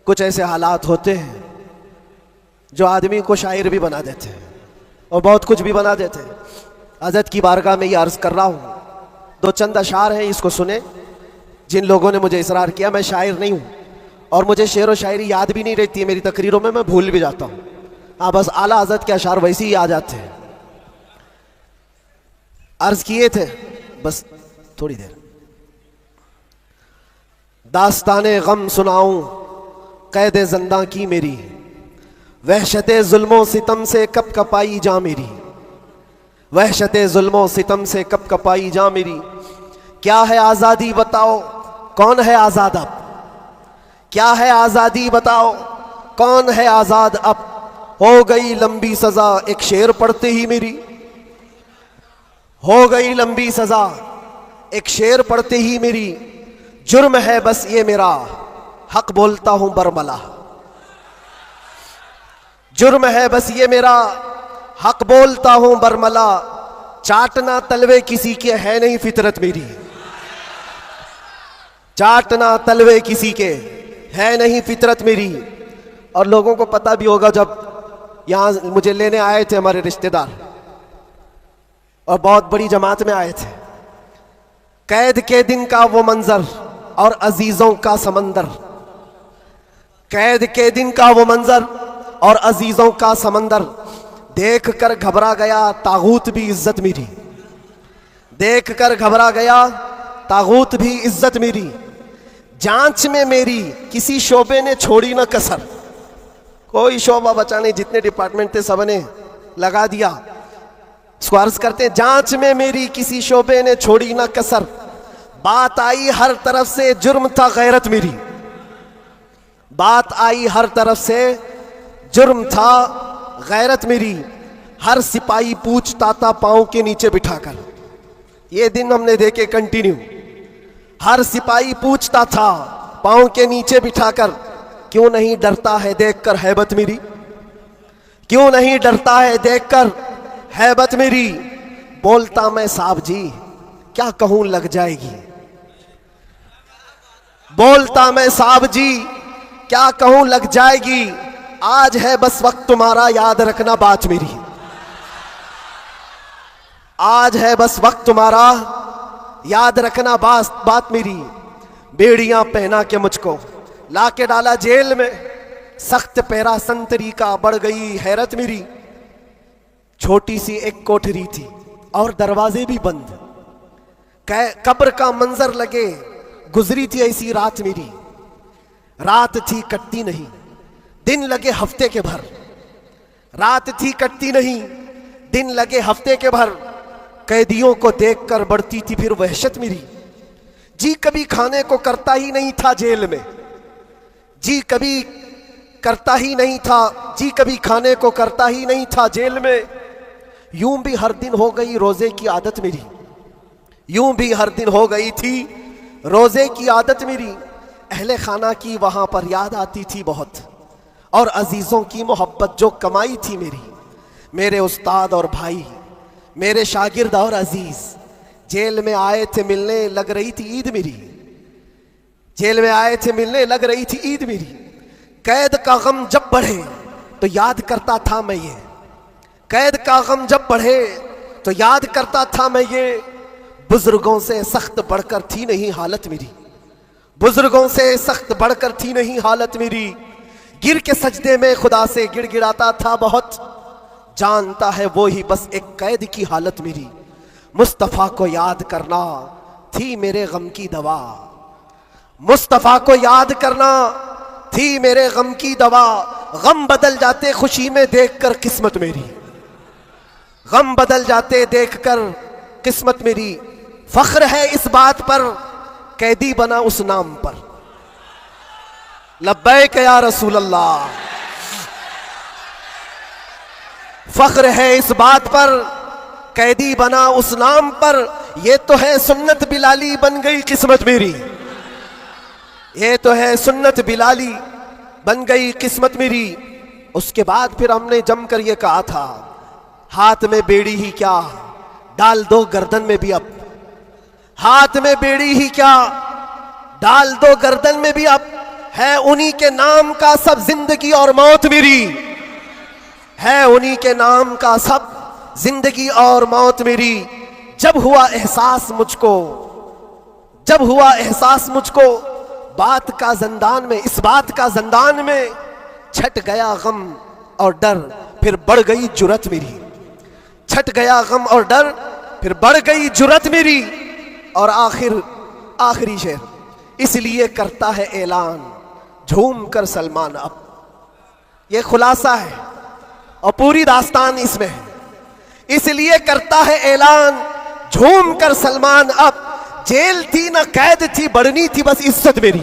कुछ ऐसे हालात होते हैं जो आदमी को शायर भी बना देते हैं और बहुत कुछ भी बना देते हैं। हज़रत की बारगाह में ये अर्ज़ कर रहा हूँ, दो चंद अशार हैं, इसको सुने। जिन लोगों ने मुझे इसरार किया, मैं शायर नहीं हूँ और मुझे शेर व शायरी याद भी नहीं रहती है, मेरी तकरीरों में मैं भूल भी जाता हूँ। हाँ, बस आला हज़रत के अशार वैसे ही आ जाते हैं। अर्ज़ किए थे बस थोड़ी देर। दास्ताने गम सुनाऊं कैद ज़िंदा की मेरी, वहशते जुल्मों सितम से कब कपाई जा मेरी, वहशते जुल्मों सितम से कब कपाई जा मेरी। क्या है आज़ादी बताओ, कौन है आज़ाद अब, क्या है आज़ादी बताओ, कौन है आज़ाद अब। हो गई लंबी सज़ा एक शेर पढ़ते ही मेरी, हो गई लंबी सज़ा एक शेर पढ़ते ही मेरी। जुर्म है बस ये मेरा हक बोलता हूं बरमला, जुर्म है बस ये मेरा हक बोलता हूं बरमला। चाटना तलवे किसी के है नहीं फितरत मेरी, चाटना तलवे किसी के है नहीं फितरत मेरी। और लोगों को पता भी होगा, जब यहाँ मुझे लेने आए थे हमारे रिश्तेदार और बहुत बड़ी जमात में आए थे, कैद के दिन का वो मंजर और अजीजों का समंदर, कैद के दिन का वो मंजर और अजीजों का समंदर। देख कर घबरा गया तागूत भी इज्जत मेरी, देख कर घबरा गया तागूत भी इज्जत मेरी। जांच में मेरी किसी शोबे ने छोड़ी ना कसर, कोई शोबा बचा नहीं, जितने डिपार्टमेंट थे सबने लगा दिया। इसको अर्ज करते हैं, जांच में मेरी किसी शोबे ने छोड़ी ना कसर। बात आई हर तरफ से जुर्म था गैरत मेरी, बात आई हर तरफ से जुर्म था गैरत मेरी। हर सिपाही पूछता था पांव के नीचे बिठाकर, ये दिन हमने देखे कंटिन्यू। हर सिपाही पूछता था पांव के नीचे बिठाकर, क्यों नहीं डरता है देखकर हैबत मेरी, क्यों नहीं डरता है देखकर हैबत मेरी। बोलता मैं साहब जी क्या कहूं लग जाएगी, बोलता मैं साहब जी क्या कहूं लग जाएगी। आज है बस वक्त तुम्हारा याद रखना बात मेरी, आज है बस वक्त तुम्हारा याद रखना बात मेरी। बेड़ियां पहना के मुझको लाके डाला जेल में, सख्त पैरा संतरी का बढ़ गई हैरत मेरी। छोटी सी एक कोठरी थी और दरवाजे भी बंद, कब्र का मंजर लगे गुजरी थी ऐसी रात मेरी। रात थी कटती नहीं, दिन लगे हफ्ते के भर, रात थी कटती नहीं, दिन लगे हफ्ते के भर। कैदियों को देखकर बढ़ती थी फिर वहशत मेरी। जी कभी खाने को करता ही नहीं था जेल में, जी कभी करता ही नहीं था, जी कभी खाने को करता ही नहीं था जेल में। यूं भी हर दिन हो गई रोजे की आदत मेरी, यूं भी हर दिन हो गई थी रोजे की आदत मेरी। अहले खाना की वहां पर याद आती थी बहुत, और अजीजों की मोहब्बत जो कमाई थी मेरी। मेरे उस्ताद और भाई, मेरे शागिर्द और अजीज जेल में आए थे मिलने, लग रही थी ईद मेरी, जेल में आए थे मिलने, लग रही थी ईद मेरी। कैद का गम जब बढ़े तो याद करता था मैं ये, कैद का गम जब बढ़े तो याद करता था मैं ये। बुजुर्गों से सख्त बढ़कर थी नहीं हालत मेरी, बुजुर्गों से सख्त बढ़कर थी नहीं हालत मेरी, गिर के सजदे में खुदा से गिड़गिड़ाता था बहुत, जानता है वो ही बस एक कैद की हालत मेरी। मुस्तफ़ा को याद करना थी मेरे गम की दवा, मुस्तफ़ा को याद करना थी मेरे गम की दवा। गम बदल जाते खुशी में देखकर किस्मत मेरी, गम बदल जाते देखकर किस्मत मेरी। फख्र है इस बात पर कैदी बना उस नाम पर। लब्बैक या रसूल अल्लाह। फख्र है इस बात पर कैदी बना उस नाम पर, ये तो है सुन्नत बिलाली बन गई किस्मत मेरी, ये तो है सुन्नत बिलाली बन गई किस्मत मेरी। उसके बाद फिर हमने जमकर ये कहा था, हाथ में बेड़ी ही क्या डाल दो गर्दन में भी अब, हाथ में बेड़ी ही क्या डाल दो गर्दन में भी अब, है उन्हीं के नाम का सब जिंदगी और मौत मेरी, है उन्हीं के नाम का सब जिंदगी और मौत मेरी। जब हुआ एहसास मुझको, जब हुआ एहसास मुझको बात का ज़ंदान में, इस बात का ज़ंदान में छट गया गम और डर, फिर बढ़ गई जुरत मेरी। छट गया गम और डर, फिर बढ़ गई जुरत मेरी। और आखिरी शेर, इसलिए करता है ऐलान झूम कर सलमान अब। ये खुलासा है और पूरी दास्तान इसमें है। इसलिए करता है ऐलान झूम कर सलमान अब, जेल थी ना कैद थी, बढ़नी थी बस इज्जत मेरी।